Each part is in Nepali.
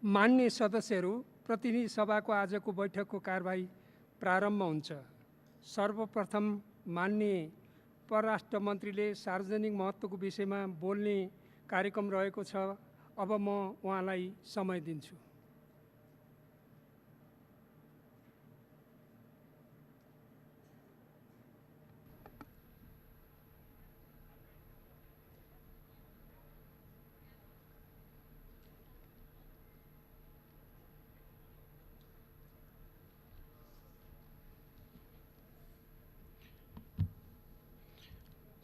मान्य सदस्यहरू, प्रतिनिधि सभाको आजको बैठकको कारबाही प्रारम्भ हुन्छ। सर्वप्रथम मान्य परराष्ट्र मन्त्रीले सार्वजनिक महत्त्वको विषयमा बोल्ने कार्यक्रम रहेको छ। अब म उहाँलाई समय दिन्छु।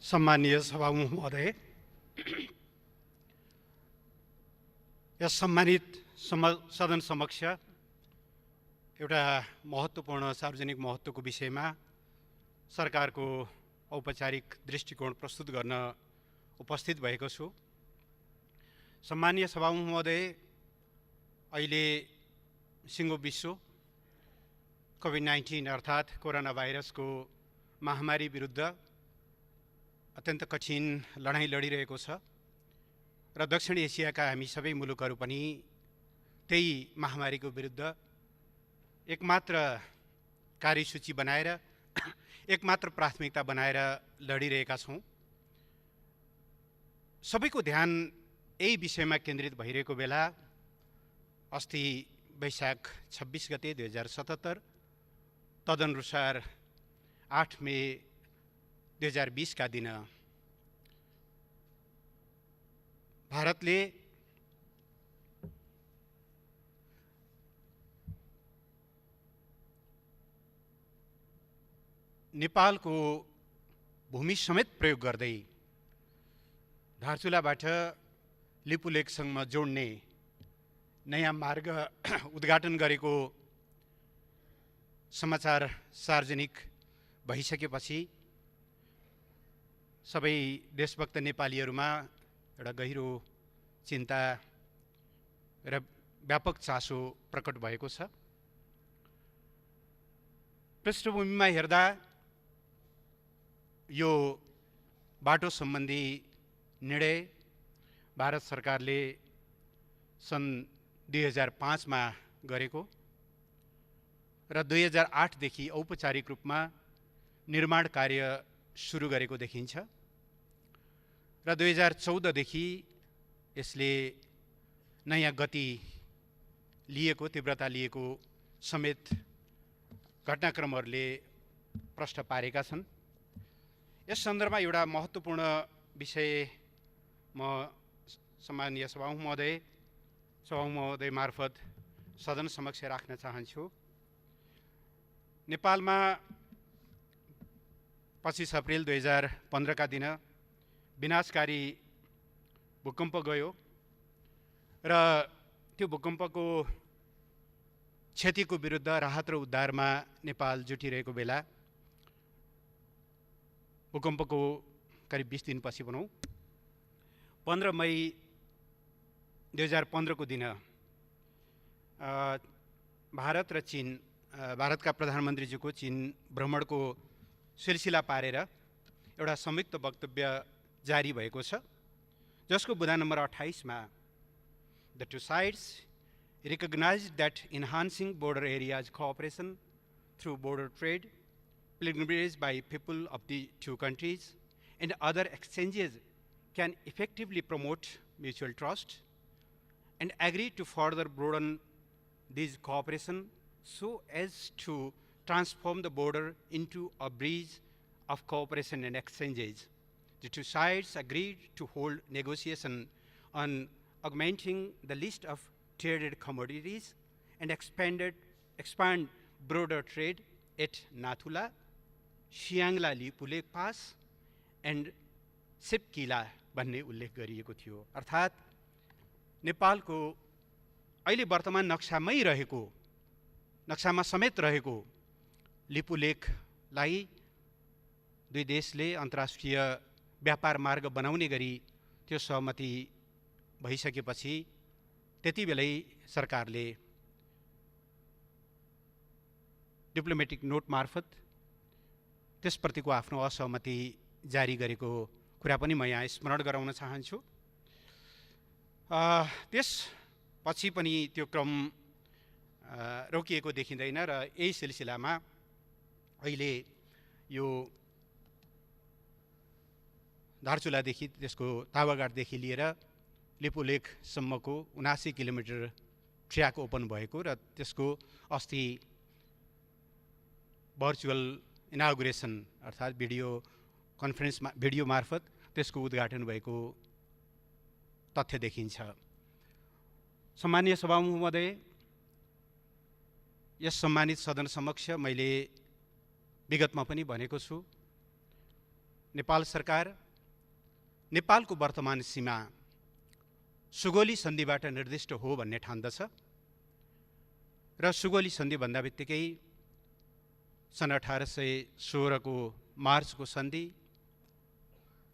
सम्मानीय सभामुख महोदय, यस सम्मानित सदन समक्ष एउटा महत्त्वपूर्ण सार्वजनिक महत्त्वको विषयमा सरकारको औपचारिक दृष्टिकोण प्रस्तुत गर्न उपस्थित भएको छु। सम्मानीय सभामुख महोदय, अहिले सिङ्गो विश्व कोभिड-19 अर्थात् कोरोना भाइरसको महामारी विरुद्ध अत्यन्त कठिन लडाईँ लडिरहेको छ र दक्षिण एसियाका हामी सबै मुलुकहरू पनि त्यही महामारीको विरुद्ध एकमात्र कार्यसूची बनाएर एकमात्र प्राथमिकता बनाएर लडिरहेका छौँ। सबैको ध्यान यही विषयमा केन्द्रित भइरहेको बेला अस्ति वैशाख 26 गते 2077 तदनुसार 8 मे 2020 का दिन भारतले नेपालको भूमि समेत प्रयोग गर्दै धारचुलाबाट लिपुलेकसम्म जोड्ने नयाँ मार्ग उद्घाटन गरेको समाचार सार्वजनिक भइसकेपछि सबै देशभक्त नेपालीहरूमा एउटा गहिरो चिन्ता र व्यापक चासो प्रकट भएको छ। पृष्ठभूमिमा हेर्दा यो बाटो सम्बन्धी निर्णय भारत सरकारले सन् 2005 मा गरेको र 2008 देखि औपचारिक रूपमा निर्माण कार्य सुरु गरेको देखिन्छ र 2014 देखि यसले नयाँ गति लिएको, तीव्रता लिएको समेत घटनाक्रमहरूले प्रश्न पारेका छन्। यस सन्दर्भमा एउटा महत्त्वपूर्ण विषय म सम्मानीय सभामुख महोदय मार्फत सदन समक्ष राख्न चाहन्छु। नेपालमा 25 अप्रिल 2015 का दिन विनाशकारी भूकम्प गयो र त्यो भूकम्पको क्षतिको विरुद्ध राहत र उद्धारमा नेपाल जुटिरहेको बेला भूकम्पको करिब 20 दिनपछि भनौँ 15 मई 2015 को दिन भारत र चीन, भारतका प्रधानमन्त्रीज्यूको चीन भ्रमणको सिलसिला पारेर एउटा संयुक्त वक्तव्य जारी भएको छ, जसको बुँदा नम्बर 28 मा The two sides recognized that enhancing border areas cooperation through border trade, pilgrimage by people of the two countries, and other exchanges can effectively promote mutual trust, and agree to further broaden this cooperation so as to transform the border into a bridge of cooperation and exchanges. The two sides agreed to hold negotiation on augmenting the list of traded commodities and expand broader trade at Nathula, Siangla Lipulek Pass, and Sipkila भन्ने उल्लेख गरिएको थियो। अर्थात् नेपालको अहिले वर्तमान नक्सामा समेत रहेको लिपुलेखलाई दुई देशले अन्तर्राष्ट्रिय व्यापार मार्ग बनाउने गरी त्यो सहमति भइसकेपछि त्यति बेलै सरकारले डिप्लोमेटिक नोट मार्फत त्यसप्रतिको आफ्नो असहमति जारी गरेको कुरा पनि म यहाँ स्मरण गराउन चाहन्छु। त्यस पछि पनि त्यो क्रम रोकिएको देखिँदैन र यही सिलसिलामा अहिले यो धारचुलादेखि त्यसको तावागाडदेखि लिएर लिपुलेखसम्मको 79 किलोमिटर ट्र्याक ओपन भएको र त्यसको अस्ति भर्चुअल इनागुरेसन अर्थात् भिडियो मार्फत त्यसको उद्घाटन भएको तथ्य देखिन्छ। सम्मानीय सभामुख महोदय, यस सम्मानित सदन समक्ष मैले विगतमा पनि भनेको छु, नेपाल सरकार नेपालको वर्तमान सीमा सुगौली सन्धिबाट निर्दिष्ट हो भन्ने ठान्दछ र सुगौली सन्धि भन्दा बित्तिकै सन् 1816 को मार्चको सन्धि,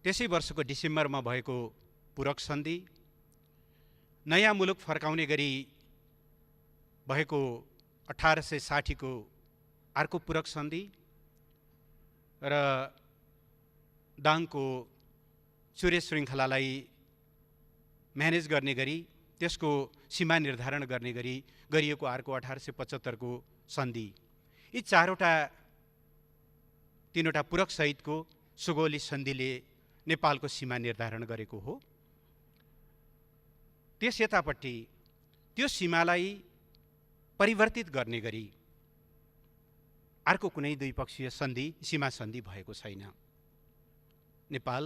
त्यसै वर्षको डिसेम्बरमा भएको पूरक सन्धि, नयाँ मुलुक फर्काउने गरी भएको 1860 को अर्को पूरक सन्धि र दाङको चुरे श्रृङ्खलालाई म्यानेज गर्ने गरी त्यसको सीमा निर्धारण गर्ने गरी गरिएको अर्को 1875 को सन्धि, यी तीनवटा पूरक सहितको सुगौली सन्धिले नेपालको सीमा निर्धारण गरेको हो। त्यस यतापट्टि त्यो सीमालाई परिवर्तित गर्ने गरी अर्को कुनै द्विपक्षीय सन्धि, सीमा सन्धि भएको छैन। नेपाल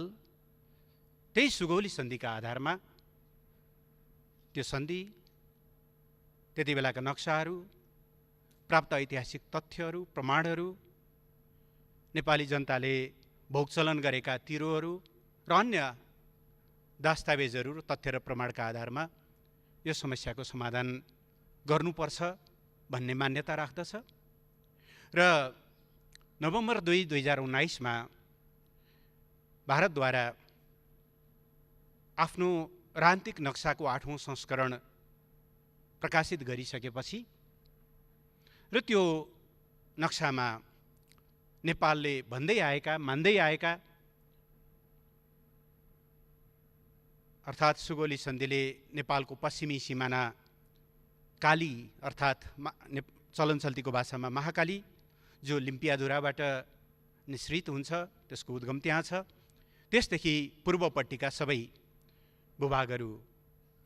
त्यही सुगौली सन्धिका आधारमा त्यो सन्धि, त्यति बेलाका नक्साहरू, प्राप्त ऐतिहासिक तथ्यहरू, प्रमाणहरू, नेपाली जनताले भोगचलन गरेका तिरोहरू र अन्य दस्तावेजहरू र तथ्य र प्रमाणका आधारमा यो समस्याको समाधान गर्नुपर्छ भन्ने मान्यता राख्दछ र नोभेम्बर 2, 2019 मा भारतद्वारा आफ्नो राजनीतिक नक्साको 8औं संस्करण प्रकाशित गरिसकेपछि र त्यो नक्सामा नेपालले भन्दै आएका, मान्दै आएका अर्थात् सुगौली सन्धिले नेपालको पश्चिमी सिमाना काली अर्थात् चलन चल्तीको भाषामा महाकाली, जो लिम्पियाधुराबाट निश्रित हुन्छ, त्यसको उद्गम त्यहाँ छ, त्यसदेखि पूर्वपट्टिका सबै भूभागहरू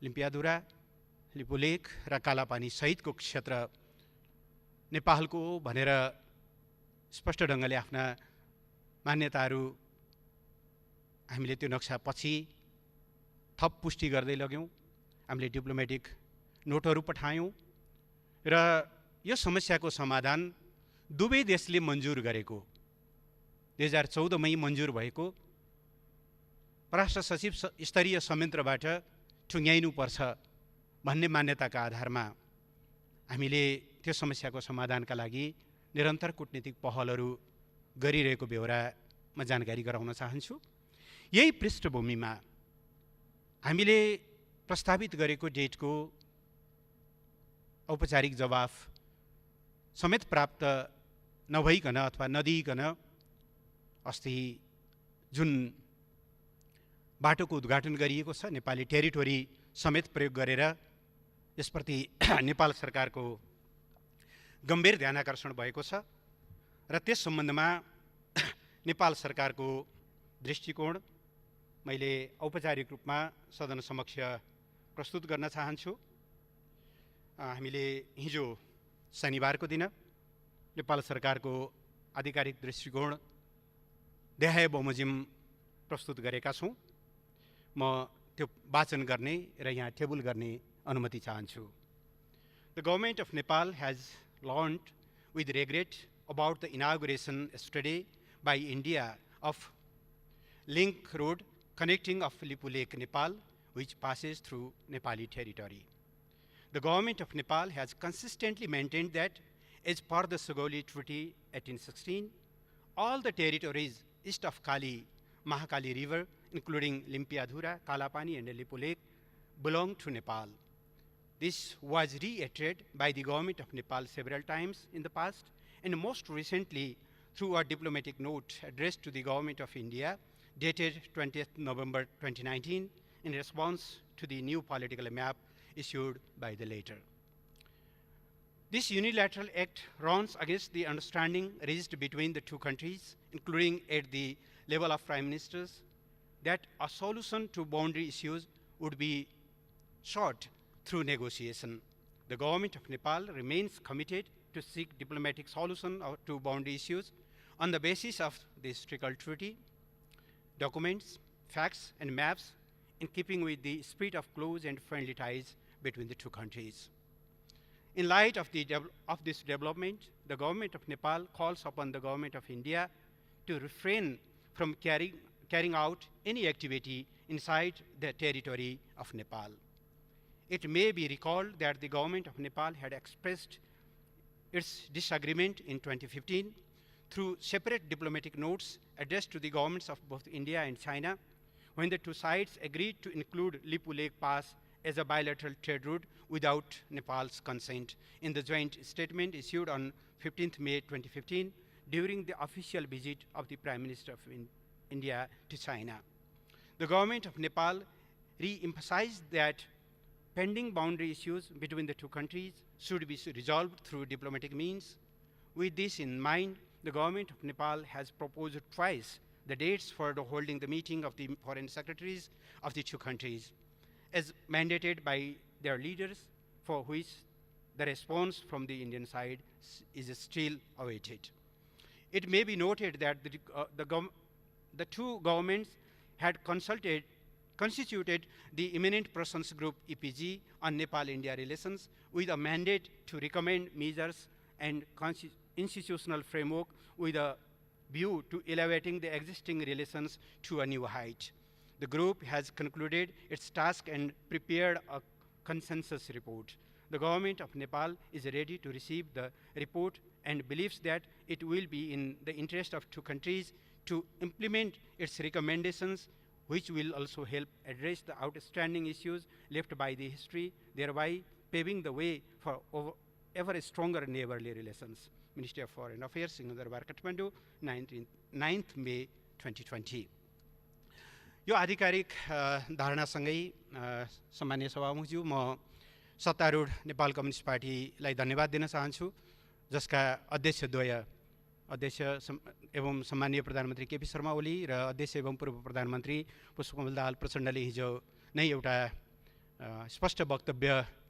लिम्पियाधुरा, लिपुलेख र कालापानी सहितको क्षेत्र नेपालको भनेर स्पष्ट ढङ्गले आफ्ना मान्यताहरू हामीले त्यो नक्सा पछि थप पुष्टि गर्दै लग्यौँ। हामीले डिप्लोमेटिक नोटहरू पठायौँ र यो समस्याको समाधान दुवै देशले मन्जुर गरेको 2014 मै मन्जुर भएको परराष्ट्र सचिव स्तरीय संयन्त्रबाट ठुङ्ग्याइनुपर्छ भन्ने मान्यताका आधारमा हामीले त्यो समस्याको समाधानका लागि निरन्तर कूटनीतिक पहलहरू गरिरहेको बेहोरामा जानकारी गराउन चाहन्छु। यही पृष्ठभूमिमा हामीले प्रस्तावित गरेको डेटको औपचारिक जवाफ समेत प्राप्त नभइकन अथवा नदिइकन अस्ति जुन बाटोको उद्घाटन गरिएको छ, नेपाली टेरिटोरी समेत प्रयोग गरेर यसप्रति नेपाल सरकारको गम्भीर ध्यानाकर्षण भएको छ र त्यस सम्बन्धमा नेपाल सरकारको दृष्टिकोण मैले औपचारिक रूपमा सदन समक्ष प्रस्तुत गर्न चाहन्छु। हामीले हिजो शनिबारको दिन नेपाल सरकारको आधिकारिक दृष्टिकोण देहाय बमोजिम प्रस्तुत गरेका छौँ। म त्यो वाचन गर्ने र यहाँ टेबल गर्ने अनुमति चाहन्छु। The government of Nepal has learned with regret about the inauguration yesterday by India of link road connecting of Lipu Lake, Nepal, which passes through Nepali territory. The government of Nepal has consistently maintained that, as per the Sugauli Treaty 1816, all the territories east of Kali, Mahakali River, including Limpiadhura, Kalapani, and Lipu Lake, belong to Nepal. This was reiterated by the government of Nepal several times in the past, and most recently through a diplomatic note addressed to the government of India, dated 20th November 2019, in response to the new political map issued by the latter. This unilateral act runs against the understanding reached between the two countries, including at the level of prime ministers, that a solution to boundary issues would be sought through negotiation. The government of Nepal remains committed to seek diplomatic solution to boundary issues on the basis of the historical treaty, documents, facts, and maps, in keeping with the spirit of close and friendly ties between the two countries. In light of this development, the government of Nepal calls upon the government of India to refrain from carrying out any activity inside the territory of Nepal. It may be recalled that the government of Nepal had expressed its disagreement in 2015 through separate diplomatic notes addressed to the governments of both India and China, when the two sides agreed to include Lipu Lake Pass as a bilateral trade route without Nepal's consent in the joint statement issued on 15th May 2015 during the official visit of the Prime Minister of India to China. The government of Nepal re-emphasized that pending boundary issues between the two countries should be resolved through diplomatic means. With this in mind, the government of Nepal has proposed twice the dates for holding the meeting of the foreign secretaries of the two countries, as mandated by their leaders, for which the response from the Indian side is still awaited. It may be noted that the two governments had constituted the Eminent Persons Group EPG on Nepal-India relations with a mandate to recommend measures and institutional framework with a view to elevating the existing relations to a new height. The group has concluded its task and prepared a consensus report. The government of Nepal is ready to receive the report and believes that it will be in the interest of two countries to implement its recommendations, which will also help address the outstanding issues left by the history, thereby paving the way for ever stronger neighborly relations. Ministry of Foreign Affairs, Singadarbar, Kathmandu, 9th May 2020. यो आधिकारिक धारणासँगै सम्मानीय सभामुखज्यू म सत्तारूढ नेपाल कम्युनिस्ट पार्टीलाई धन्यवाद दिन चाहन्छु, जसका अध्यक्ष एवं सम्मानीय प्रधानमन्त्री केपी शर्मा ओली र अध्यक्ष एवं पूर्व प्रधानमन्त्री पुष्पकमल दाहाल प्रचण्डले हिजो नै एउटा स्पष्ट वक्तव्य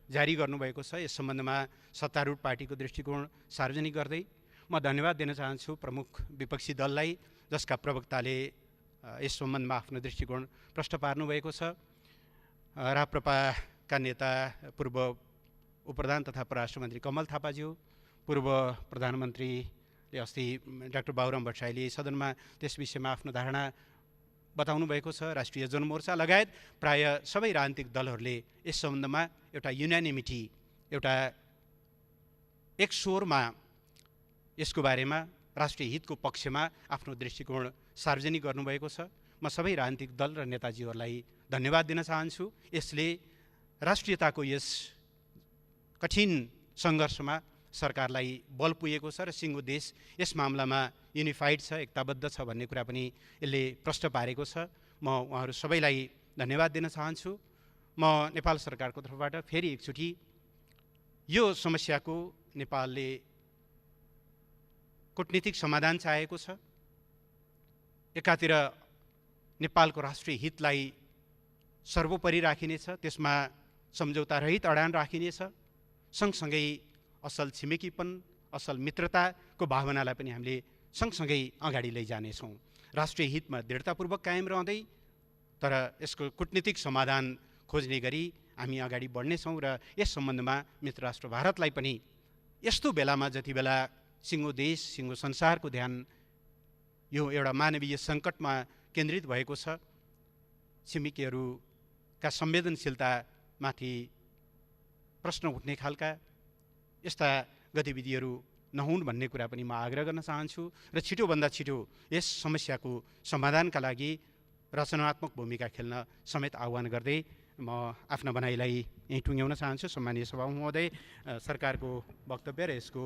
जारी गर्नुभएको छ। यस सम्बन्धमा सत्तारूढ पार्टीको दृष्टिकोण सार्वजनिक गर्दै म धन्यवाद दिन चाहन्छु प्रमुख विपक्षी दललाई, जसका प्रवक्ताले यस सम्बन्धमा आफ्नो दृष्टिकोण प्रष्ट पार्नुभएको छ। राप्रपाका नेता पूर्व उपप्रधान तथा परराष्ट्र मन्त्री कमल थापाज्यू, पूर्व प्रधानमन्त्रीले अस्ति डाक्टर बाबुराम भट्टराईले सदनमा त्यस विषयमा आफ्नो धारणा बताउनु भएको छ। राष्ट्रिय जनमोर्चा लगायत प्राय सबै राजनीतिक दलहरूले यस सम्बन्धमा एउटा युनानिमिटी, एउटा एक स्वरमा यसको बारेमा राष्ट्रिय हितको पक्षमा आफ्नो दृष्टिकोण सार्वजनिक गर्नुभएको छ। म सबै राजनीतिक दल र नेताजीहरूलाई धन्यवाद दिन चाहन्छु। यसले राष्ट्रियताको यस कठिन सङ्घर्षमा सरकारलाई बल पुगेको छ र सिङ्गो देश यस मामलामा युनिफाइड छ, एकताबद्ध छ भन्ने कुरा पनि यसले प्रष्ट पारेको छ। म उहाँहरू सबैलाई धन्यवाद दिन चाहन्छु। म नेपाल सरकारको तर्फबाट फेरि एकचोटि यो समस्याको नेपालले कूटनीतिक समाधान चाहेको छ। एकातिर नेपालको राष्ट्रिय हितलाई सर्वोपरि राखिनेछ, त्यसमा सम्झौता रहित अडान राखिनेछ, सँगसँगै असल छिमेकीपन, असल मित्रताको भावनालाई पनि हामीले सँगसँगै अगाडि लैजानेछौँ। राष्ट्रिय हितमा दृढतापूर्वक कायम रहँदै तर यसको कूटनीतिक समाधान खोज्ने गरी हामी अगाडि बढ्नेछौँ र यस सम्बन्धमा मित्र राष्ट्र भारतलाई पनि यस्तो बेलामा जति बेला सिङ्गो देश, सिङ्गो संसारको ध्यान यो एउटा मानवीय सङ्कटमा केन्द्रित भएको छ, छिमेकीहरूका संवेदनशीलतामाथि प्रश्न उठ्ने खालका यस्ता गतिविधिहरू नहुन् भन्ने कुरा पनि म आग्रह गर्न चाहन्छु र छिटोभन्दा छिटो यस समस्याको समाधानका लागि रचनात्मक भूमिका खेल्न समेत आह्वान गर्दै म आफ्ना भनाइलाई यहीँ टुङ्ग्याउन चाहन्छु। सम्मानीय सभामुख महोदय, सरकारको वक्तव्य र यसको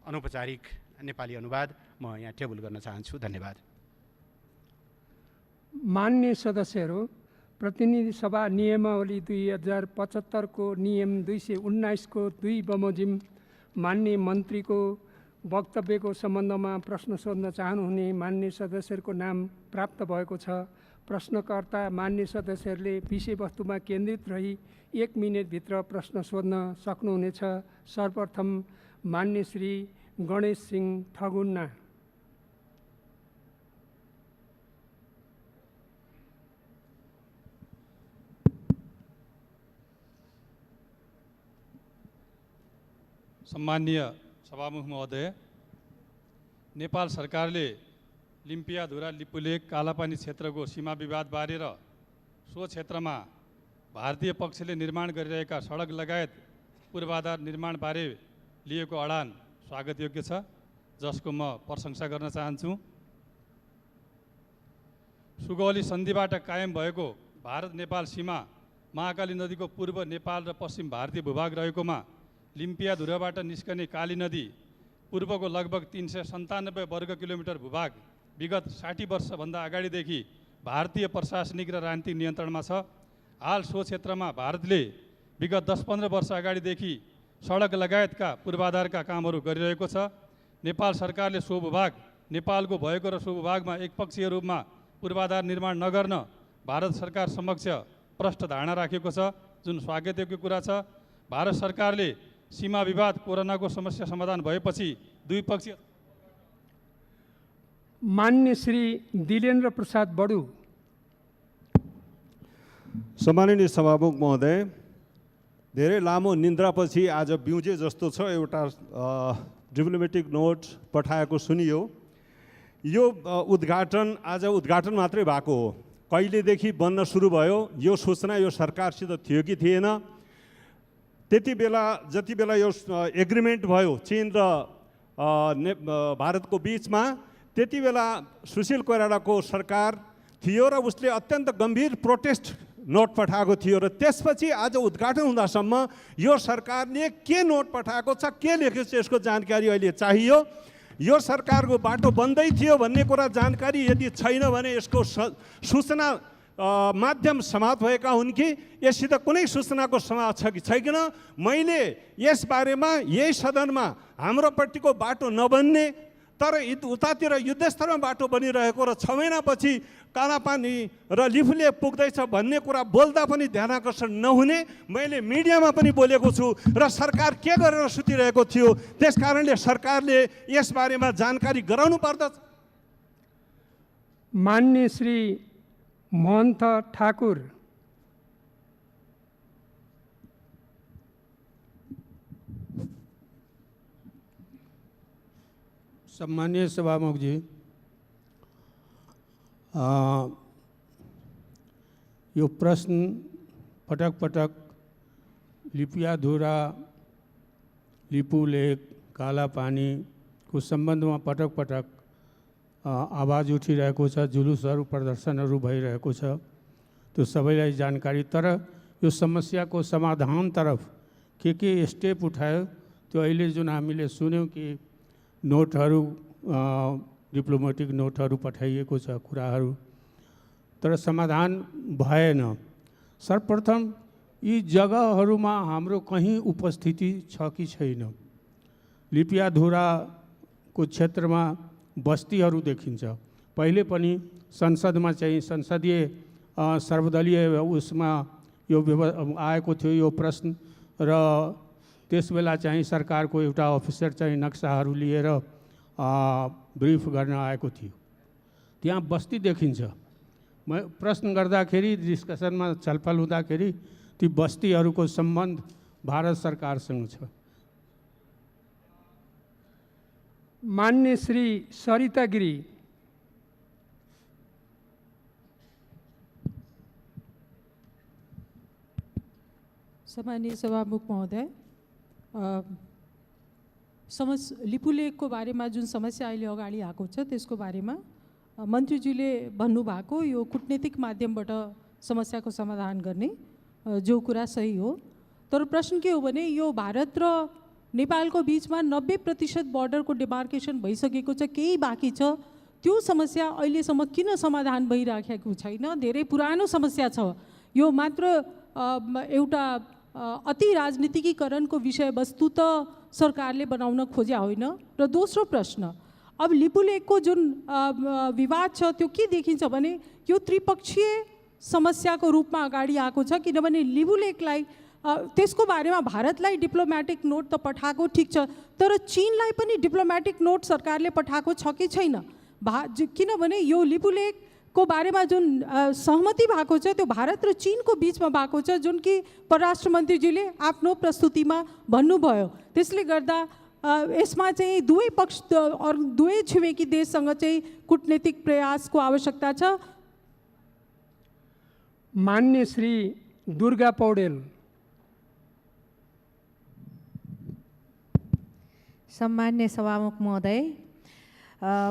अनौपचारिक नेपाली अनुवाद म यहाँ टेबल गर्न चाहन्छु। धन्यवाद। मान्य सदस्यहरू, प्रतिनिधि सभा नियमावली 2075 को नियम 219 को 2 बमोजिम मान्य मन्त्रीको वक्तव्यको सम्बन्धमा प्रश्न सोध्न चाहनुहुने मान्य सदस्यहरूको नाम प्राप्त भएको छ। प्रश्नकर्ता मान्य सदस्यहरूले विषयवस्तुमा केन्द्रित रही 1 मिनेटभित्र प्रश्न सोध्न सक्नुहुनेछ। सर्वप्रथम मान्य श्री गणेश सिंह ठगुन्ना। सम्माननीय सभामुख महोदय, नेपाल सरकारले लिम्पियाधुरा लिपुलेक कालापानी क्षेत्रको सीमा विवाद बारे र सो क्षेत्रमा भारतीय पक्षले निर्माण गरिरहेका सडक लगायत पूर्वाधार निर्माण बारे लिएको अडान स्वागतयोग्य छ, जसको म प्रशंसा गर्न चाहन्छु। सुगौली सन्धिबाट कायम भएको भारत नेपाल सीमा महाकाली नदीको पूर्व नेपाल र पश्चिम भारतीय भूभाग रहेकोमा लिम्पियाधुराबाट निस्कने काली नदी पूर्वको लगभग 397 वर्ग किलोमिटर भूभाग विगत 60 वर्षभन्दा अगाडिदेखि भारतीय प्रशासनिक र राजनीतिक नियन्त्रणमा छ। हाल सो क्षेत्रमा भारतले विगत 10-15 वर्ष अगाडिदेखि सडक लगायतका पूर्वाधारका कामहरू गरिरहेको छ। नेपाल सरकारले सो भूभाग नेपालको भएको र सो भूभागमा एकपक्षीय रूपमा पूर्वाधार निर्माण नगर्न भारत सरकार समक्ष प्रष्ट धारणा राखेको छ, जुन स्वागतयोग्य कुरा छ। भारत सरकारले सीमा विवाद कोरोनाको समस्या समाधान भएपछि द्विपक्षीय मान्य श्री दिलेन्द्र प्रसाद बडु। सम्माननीय सभामुख महोदय, धेरै लामो निन्द्रापछि आज बिउजे जस्तो छ एउटा डिप्लोमेटिक नोट पठाएको सुनियो। यो उद्घाटन आज उद्घाटन मात्रै भएको हो, कहिलेदेखि बन्न सुरु भयो यो सूचना यो सरकारसित थियो कि थिएन? त्यति बेला जति बेला यो एग्रिमेन्ट भयो चीन र भारतको बिचमा, त्यति बेला सुशील कोइरालाको सरकार थियो र उसले अत्यन्त गम्भीर प्रोटेस्ट नोट पठाएको थियो र त्यसपछि आज उद्घाटन हुँदासम्म यो सरकारले के नोट पठाएको छ, के लेखेको छ, यसको जानकारी अहिले चाहियो। यो सरकारको बाटो बन्दै थियो भन्ने कुरा जानकारी यदि छैन भने यसको सूचना माध्यम समाप्त भएका हुन् कि यससित कुनै सूचनाको समाज छ कि छैन? मैले यसबारेमा यही सदनमा हाम्रोपट्टिको बाटो नबन्ने तर उतातिर युद्धस्तरमा बाटो बनिरहेको र 6 महिनापछि कालापानी र लिपुलेक पुग्दैछ भन्ने कुरा बोल्दा पनि ध्यान आकर्षण नहुने मैले मिडियामा पनि बोलेको छु र सरकार के गरेर सुतिरहेको थियो। त्यसकारणले सरकारले यसबारेमा जानकारी गराउनु पर्दछ। मान्य श्री महन्त ठाकुर। सम्मानीय सभामुख जी, यो प्रश्न पटक पटक लिपियाधुरा लिपुलेक कालापानीको सम्बन्धमा पटक पटक आवाज उठिरहेको छ, जुलुसहरू प्रदर्शनहरू भइरहेको छ, त्यो सबैलाई जानकारी। तर यो समस्याको समाधानतर्फ के स्टेप उठायो त्यो अहिले जुन हामीले सुन्यौँ कि नोटहरू डिप्लोमेटिक नोटहरू पठाइएको छ कुराहरू, तर समाधान भएन। सर्वप्रथम यी जग्गाहरूमा हाम्रो कहीँ उपस्थिति छ कि छैन? लिपियाधुराको क्षेत्रमा बस्तीहरू देखिन्छ। पहिले पनि संसदमा चाहिँ संसदीय सर्वदलीय उसमा यो आएको थियो यो प्रश्न र त्यस बेला चाहिँ सरकारको एउटा अफिसर चाहिँ नक्साहरू लिएर ब्रिफ गर्न आएको थियो। त्यहाँ बस्ती देखिन्छ। म प्रश्न गर्दाखेरि डिस्कसनमा छलफल हुँदाखेरि ती बस्तीहरूको सम्बन्ध भारत सरकारसँग छ। मान्य श्री सरिता गिरी। सम्मानीय सभामुख महोदय, लिपुलेकको बारेमा जुन समस्या अहिले अगाडि आएको छ त्यसको बारेमा मन्त्रीजीले भन्नुभएको यो कूटनीतिक माध्यमबाट समस्याको समाधान गर्ने जो कुरा सही हो। तर प्रश्न के हो भने यो भारत र नेपालको बिचमा 90% बोर्डरको डिमार्केसन भइसकेको छ, केही बाँकी छ। त्यो समस्या अहिलेसम्म किन समाधान भइराखेको छैन? धेरै पुरानो समस्या छ। यो मात्र एउटा अति राजनीतिकीकरणको विषयवस्तु त सरकारले बनाउन खोज्या होइन। र दोस्रो प्रश्न, अब लिपुलेकको जुन विवाद छ त्यो के देखिन्छ भने यो त्रिपक्षीय समस्याको रूपमा अगाडि आएको छ, किनभने लिपुलेकलाई त्यसको बारेमा भारतलाई डिप्लोमेटिक नोट त पठाएको ठिक छ, तर चीनलाई पनि डिप्लोमेटिक नोट सरकारले पठाएको छ कि छैन? किनभने यो लिपुलेकको बारेमा जुन सहमति भएको छ त्यो भारत र चीनको बिचमा भएको छ, जुन कि परराष्ट्र मन्त्रीजीले आफ्नो प्रस्तुतिमा भन्नुभयो। त्यसले गर्दा यसमा चाहिँ दुवै पक्ष दुवै छिमेकी देशसँग चाहिँ कूटनीतिक प्रयासको आवश्यकता छ। मान्य श्री दुर्गा पौडेल। सम्मान्य सभामुख महोदय,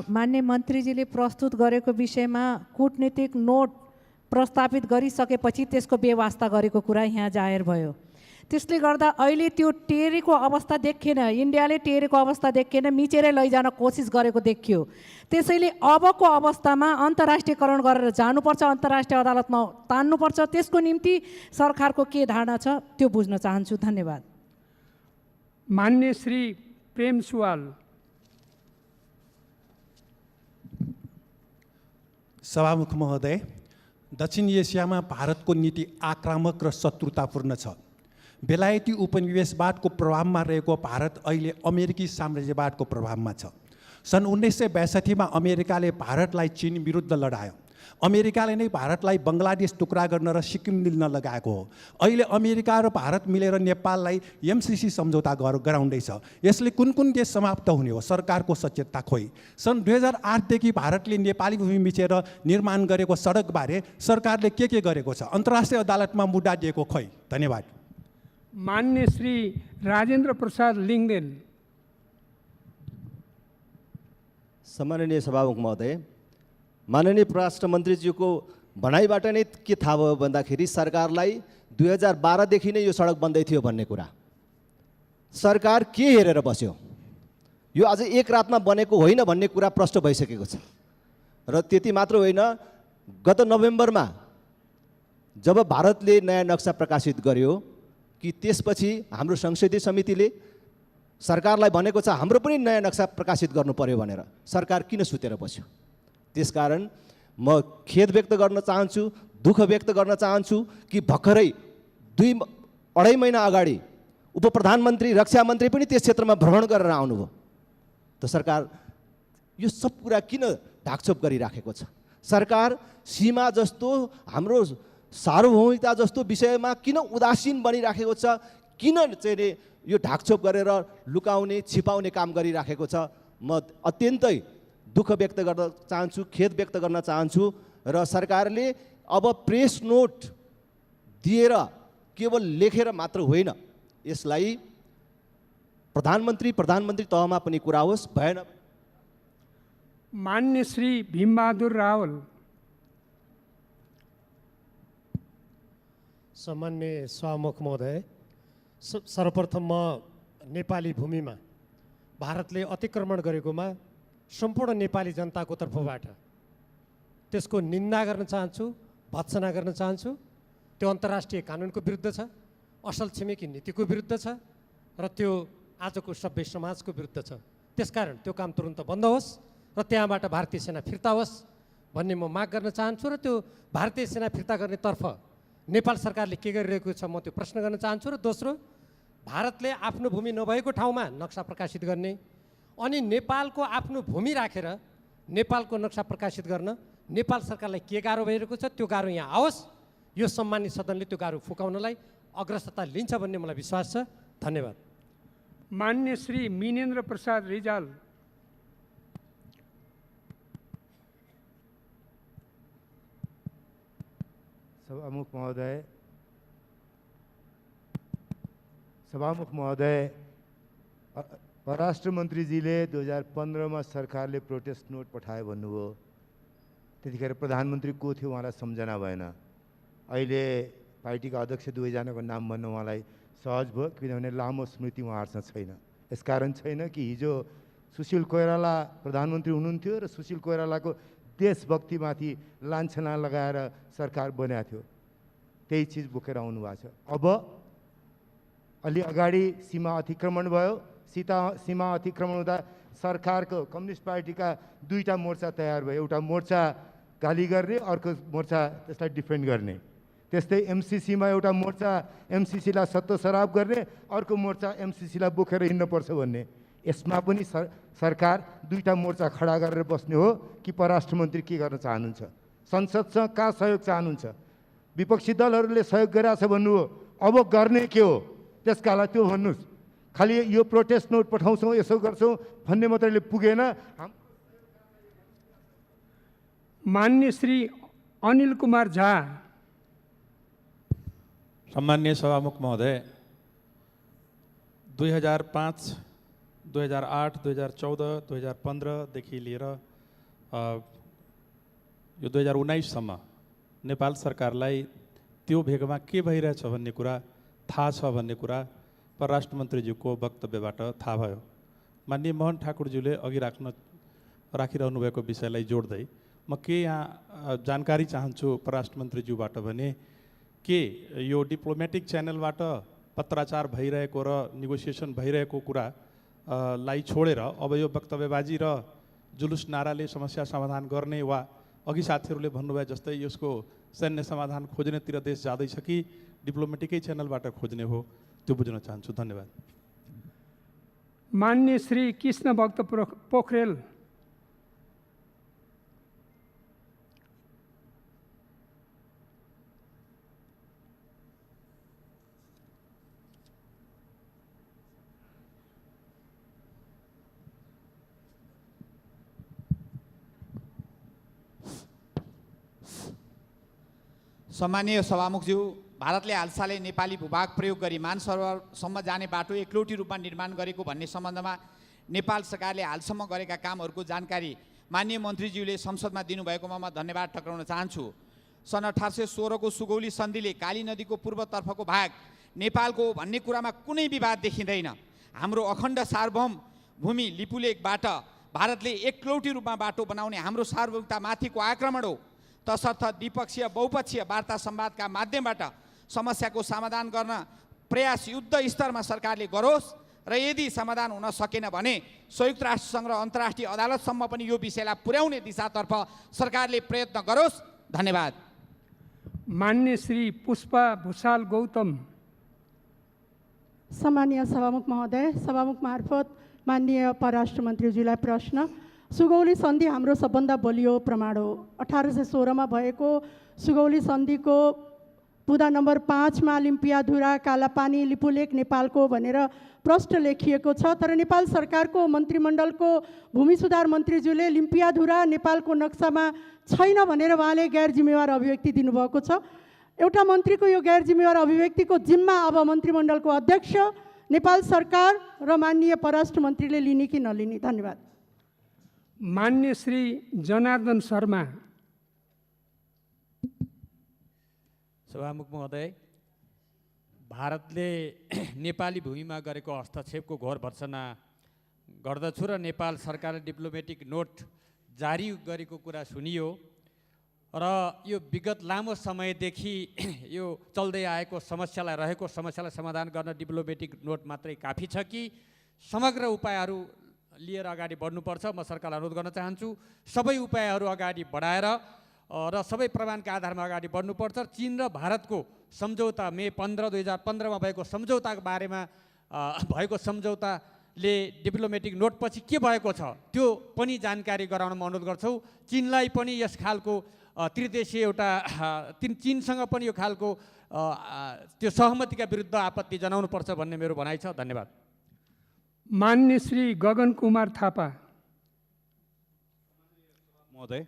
मान्य मन्त्रीजीले प्रस्तुत गरेको विषयमा कूटनीतिक नोट प्रस्तावित गरिसकेपछि त्यसको व्यवस्था गरेको कुरा यहाँ जाहेर भयो। त्यसले गर्दा अहिले त्यो टेरेको अवस्था देखिएन, इन्डियाले टेरेको अवस्था देखिएन, मिचेरै लैजान कोसिस गरेको देखियो। त्यसैले अबको अवस्थामा अन्तर्राष्ट्रियकरण गरेर जानुपर्छ, अन्तर्राष्ट्रिय अदालतमा तान्नुपर्छ। त्यसको निम्ति सरकारको के धारणा छ त्यो बुझ्न चाहन्छु। धन्यवाद। मान्य श्री प्रेम सुवाल। सभामुख महोदय, दक्षिण एसियामा भारतको नीति आक्रामक र शत्रुतापूर्ण छ। बेलायती उपनिवेशवादको प्रभावमा रहेको भारत अहिले अमेरिकी साम्राज्यवादको प्रभावमा छ। सन् 1962 मा अमेरिकाले भारतलाई चीन विरुद्ध लडायो। अमेरिकाले नै भारतलाई बङ्गलादेश टुक्रा गर्न र सिक्किम लिन लगाएको हो। अहिले अमेरिका र भारत मिलेर नेपाललाई एमसीसी सम्झौता गराउँदैछ। यसले कुन कुन देश समाप्त हुने हो? सरकारको सचेतता खोइ। सन् 2008 देखि भारतले नेपाली भूमि मिचेर निर्माण गरेको सडकबारे सरकारले के गरेको छ? अन्तर्राष्ट्रिय अदालतमा मुद्दा दिएको खोइ। धन्यवाद। मान्य श्री राजेन्द्र प्रसाद लिङ्गदेन। सम्माननीय सभामुख महोदय, माननीय परराष्ट्र मन्त्रीज्यूको भनाइबाट नै के थाहा भयो भन्दाखेरि सरकारलाई 2012 देखि नै यो सडक बन्दै थियो भन्ने कुरा। सरकार के हेरेर बस्यो? यो अझ एक रातमा बनेको होइन भन्ने कुरा प्रष्ट भइसकेको छ। र त्यति मात्र होइन, गत नोभेम्बरमा जब भारतले नयाँ नक्सा प्रकाशित गर्यो कि त्यसपछि हाम्रो संसदीय समितिले सरकारलाई भनेको छ हाम्रो पनि नयाँ नक्सा प्रकाशित गर्नु पर्यो भनेर। सरकार किन सुतेर बस्यो? त्यसकारण म खेद व्यक्त गर्न चाहन्छु, दुःख व्यक्त गर्न चाहन्छु कि भर्खरै 2-2.5 महिना अगाडि उप प्रधानमन्त्री, रक्षा मन्त्री पनि त्यस क्षेत्रमा भ्रमण गरेर आउनुभयो। त सरकार यो सब कुरा किन ढाकछोप गरिराखेको छ? सरकार सीमा जस्तो, हाम्रो सार्वभौमिकता जस्तो विषयमा किन उदासीन बनिराखेको छ? किन चाहिँ यो ढाकछोप गरेर लुकाउने, छिपाउने काम गरिराखेको छ? म अत्यन्तै दुःख व्यक्त गर्न चाहन्छु, खेद व्यक्त गर्न चाहन्छु। र सरकारले अब प्रेस नोट दिएर केवल लेखेर मात्र होइन, यसलाई प्रधानमन्त्री तहमा पनि कुरा होस्। भएन। मान्य श्री भीमबहादुर रावल। सम्मान्य सभामुख महोदय, सर्वप्रथम म नेपाली भूमिमा भारतले अतिक्रमण गरेकोमा सम्पूर्ण नेपाली जनताको तर्फबाट त्यसको निन्दा गर्न चाहन्छु, भत्सना गर्न चाहन्छु। त्यो अन्तर्राष्ट्रिय कानुनको विरुद्ध छ, असल छिमेकी नीतिको विरुद्ध छ र त्यो आजको सभ्य समाजको विरुद्ध छ। त्यसकारण त्यो काम तुरुन्त बन्द होस् र त्यहाँबाट भारतीय सेना फिर्ता होस् भन्ने म माग गर्न चाहन्छु। र त्यो भारतीय सेना फिर्ता गर्नेतर्फ नेपाल सरकारले के गरिरहेको छ म त्यो प्रश्न गर्न चाहन्छु। र दोस्रो, भारतले आफ्नो भूमि नभएको ठाउँमा नक्सा प्रकाशित गर्ने अनि नेपालको आफ्नो भूमि राखेर नेपालको नक्सा प्रकाशित गर्न नेपाल सरकारलाई के गाह्रो भइरहेको छ त्यो गाह्रो यहाँ आओस्। यो सम्मानित सदनले त्यो गाह्रो फुकाउनलाई अग्रसरता लिन्छ भन्ने मलाई विश्वास छ। धन्यवाद। मान्य श्री मिनेन्द्र प्रसाद रिजाल। सभामुख महोदय, परराष्ट्र मन्त्रीजीले 2015 मा सरकारले प्रोटेस्ट नोट पठायो भन्नुभयो। त्यतिखेर प्रधानमन्त्री को थियो उहाँलाई सम्झना भएन। अहिले पार्टीका अध्यक्ष दुवैजनाको नाम भन्नु उहाँलाई सहज भयो, किनभने लामो स्मृति उहाँहरूसँग छैन। यसकारण छैन कि हिजो सुशील कोइराला प्रधानमन्त्री हुनुहुन्थ्यो र सुशील कोइरालाको देशभक्तिमाथि लान्छना लगाएर सरकार बनाएको थियो। त्यही चिज बोकेर आउनु भएको छ। अब अलि अगाडि सीमा अतिक्रमण भयो। सीमा अतिक्रमण हुँदा सरकारको कम्युनिस्ट पार्टीका दुईटा मोर्चा तयार भयो। एउटा मोर्चा गाली गर्ने, अर्को मोर्चा त्यसलाई डिफेन्ड गर्ने। त्यस्तै एमसिसीमा एउटा मोर्चा एमसिसीलाई सत्तो सराप गर्ने, अर्को मोर्चा एमसिसीलाई बोकेर हिँड्नुपर्छ भन्ने। यसमा पनि सरकार दुईटा मोर्चा खडा गरेर बस्ने हो कि परराष्ट्र मन्त्री के गर्न चाहनुहुन्छ? संसदसँग कहाँ सहयोग चाहनुहुन्छ? विपक्षी दलहरूले सहयोग गरिरहेछ भन्नु हो, अब गर्ने के हो? त्यसका लागि त्यो भन्नुहोस्। खालि यो प्रोटेस्ट नोट पठाउँछौँ, यसो गर्छौँ भन्ने मात्रैले पुगेन। मान्य श्री अनिल कुमार झा। सम्मान्य सभामुख महोदय, 2005, 2008, 2014, 2015देखि लिएर यो 2019सम्म नेपाल सरकारलाई त्यो भेगमा के भइरहेछ भन्ने कुरा थाहा छ भन्ने कुरा परराष्ट्र मन्त्रीज्यूको वक्तव्यबाट थाहा भयो। माननीय मोहन ठाकुरज्यूले अघि राखिरहनु भएको विषयलाई जोड्दै म के यहाँ जानकारी चाहन्छु परराष्ट्र मन्त्रीज्यूबाट भने के यो डिप्लोमेटिक च्यानलबाट पत्राचार भइरहेको र नेगोसिएसन भइरहेको कुरा लाई छोडेर अब यो वक्तव्यबाजी र जुलुस नाराले समस्या समाधान गर्ने वा अघि साथीहरूले भन्नुभयो जस्तै यसको सैन्य समाधान खोज्नेतिर देश जाँदैछ कि डिप्लोमेटिकै च्यानलबाट खोज्ने हो, त्यो बुझ्न चाहन्छु। धन्यवाद। मान्य श्री कृष्ण भक्त पोखरेल। सम्मानीय सभामुखज्यू, भारतले हालसालै नेपाली भूभाग प्रयोग गरी मानसरोवरसम्म जाने बाटो एकलौटी रूपमा निर्माण गरेको भन्ने सम्बन्धमा नेपाल सरकारले हालसम्म गरेका कामहरूको जानकारी माननीय मन्त्रीज्यूले संसदमा दिनुभएकोमा म धन्यवाद टक्राउन चाहन्छु। सन् 1816को सुगौली सन्धिले काली नदीको पूर्वतर्फको भाग नेपालको हो भन्ने कुरामा कुनै विवाद देखिँदैन। हाम्रो अखण्ड सार्वभौम भूमि लिपुलेखबाट भारतले एकलौटी रूपमा बाटो बनाउने हाम्रो सार्वभौमतामाथिको आक्रमण हो। तसर्थ द्विपक्षीय बहुपक्षीय वार्ता संवादका माध्यमबाट समस्याको समाधान गर्न प्रयास युद्ध स्तरमा सरकारले गरोस् र यदि समाधान हुन सकेन भने संयुक्त राष्ट्रसङ्घ र अन्तर्राष्ट्रिय अदालतसम्म पनि यो विषयलाई पुर्याउने दिशातर्फ सरकारले प्रयत्न गरोस्। धन्यवाद। मान्य श्री पुष्पा भूषाल गौतम। सम्मानीय सभामुख महोदय, सभामुख मार्फत माननीय परराष्ट्र मन्त्रीज्यूलाई प्रश्न। सुगौली सन्धि हाम्रो सबभन्दा बलियो प्रमाण हो। 1816 भएको सुगौली सन्धिको बुदा नम्बर 5 मा लिम्पियाधुरा कालापानी लिपुलेक नेपालको भनेर प्रष्ट लेखिएको छ। तर नेपाल सरकारको मन्त्रीमण्डलको भूमि सुधार मन्त्रीज्यूले लिम्पियाधुरा नेपालको नक्सामा छैन भनेर उहाँले गैर जिम्मेवार अभिव्यक्ति दिनुभएको छ। एउटा मन्त्रीको यो गैर जिम्मेवार अभिव्यक्तिको जिम्मा अब मन्त्रीमण्डलको अध्यक्ष, नेपाल सरकार र माननीय परराष्ट्र मन्त्रीले लिने कि नलिने? धन्यवाद। मान्य श्री जनार्दन शर्मा। सभामुख महोदय, भारतले नेपाली भूमिमा गरेको हस्तक्षेपको घोर भर्त्सना गर्दछु र नेपाल सरकारले डिप्लोमेटिक नोट जारी गरेको कुरा सुनियो र यो विगत लामो समयदेखि यो चल्दै आएको रहेको समस्यालाई समाधान गर्न डिप्लोमेटिक नोट मात्रै काफी छ कि समग्र उपायहरू लिएर अगाडि बढ्नुपर्छ? म सरकारलाई अनुरोध गर्न चाहन्छु सबै उपायहरू अगाडि बढाएर र सबै प्रमाणका आधारमा अगाडि बढ्नुपर्छ। चीन र भारतको सम्झौता मे 15, 2015मा भएको सम्झौताको बारेमा भएको सम्झौताले डिप्लोमेटिक नोटपछि के भएको छ त्यो पनि जानकारी गराउन म अनुरोध गर्छु। चीनलाई पनि यस खालको त्रिदेशीय एउटा चीनसँग पनि यो खालको त्यो सहमतिका विरुद्ध आपत्ति जनाउनुपर्छ भन्ने मेरो भनाइ छ। धन्यवाद। मान्य श्री गगन कुमार थापा। महोदय,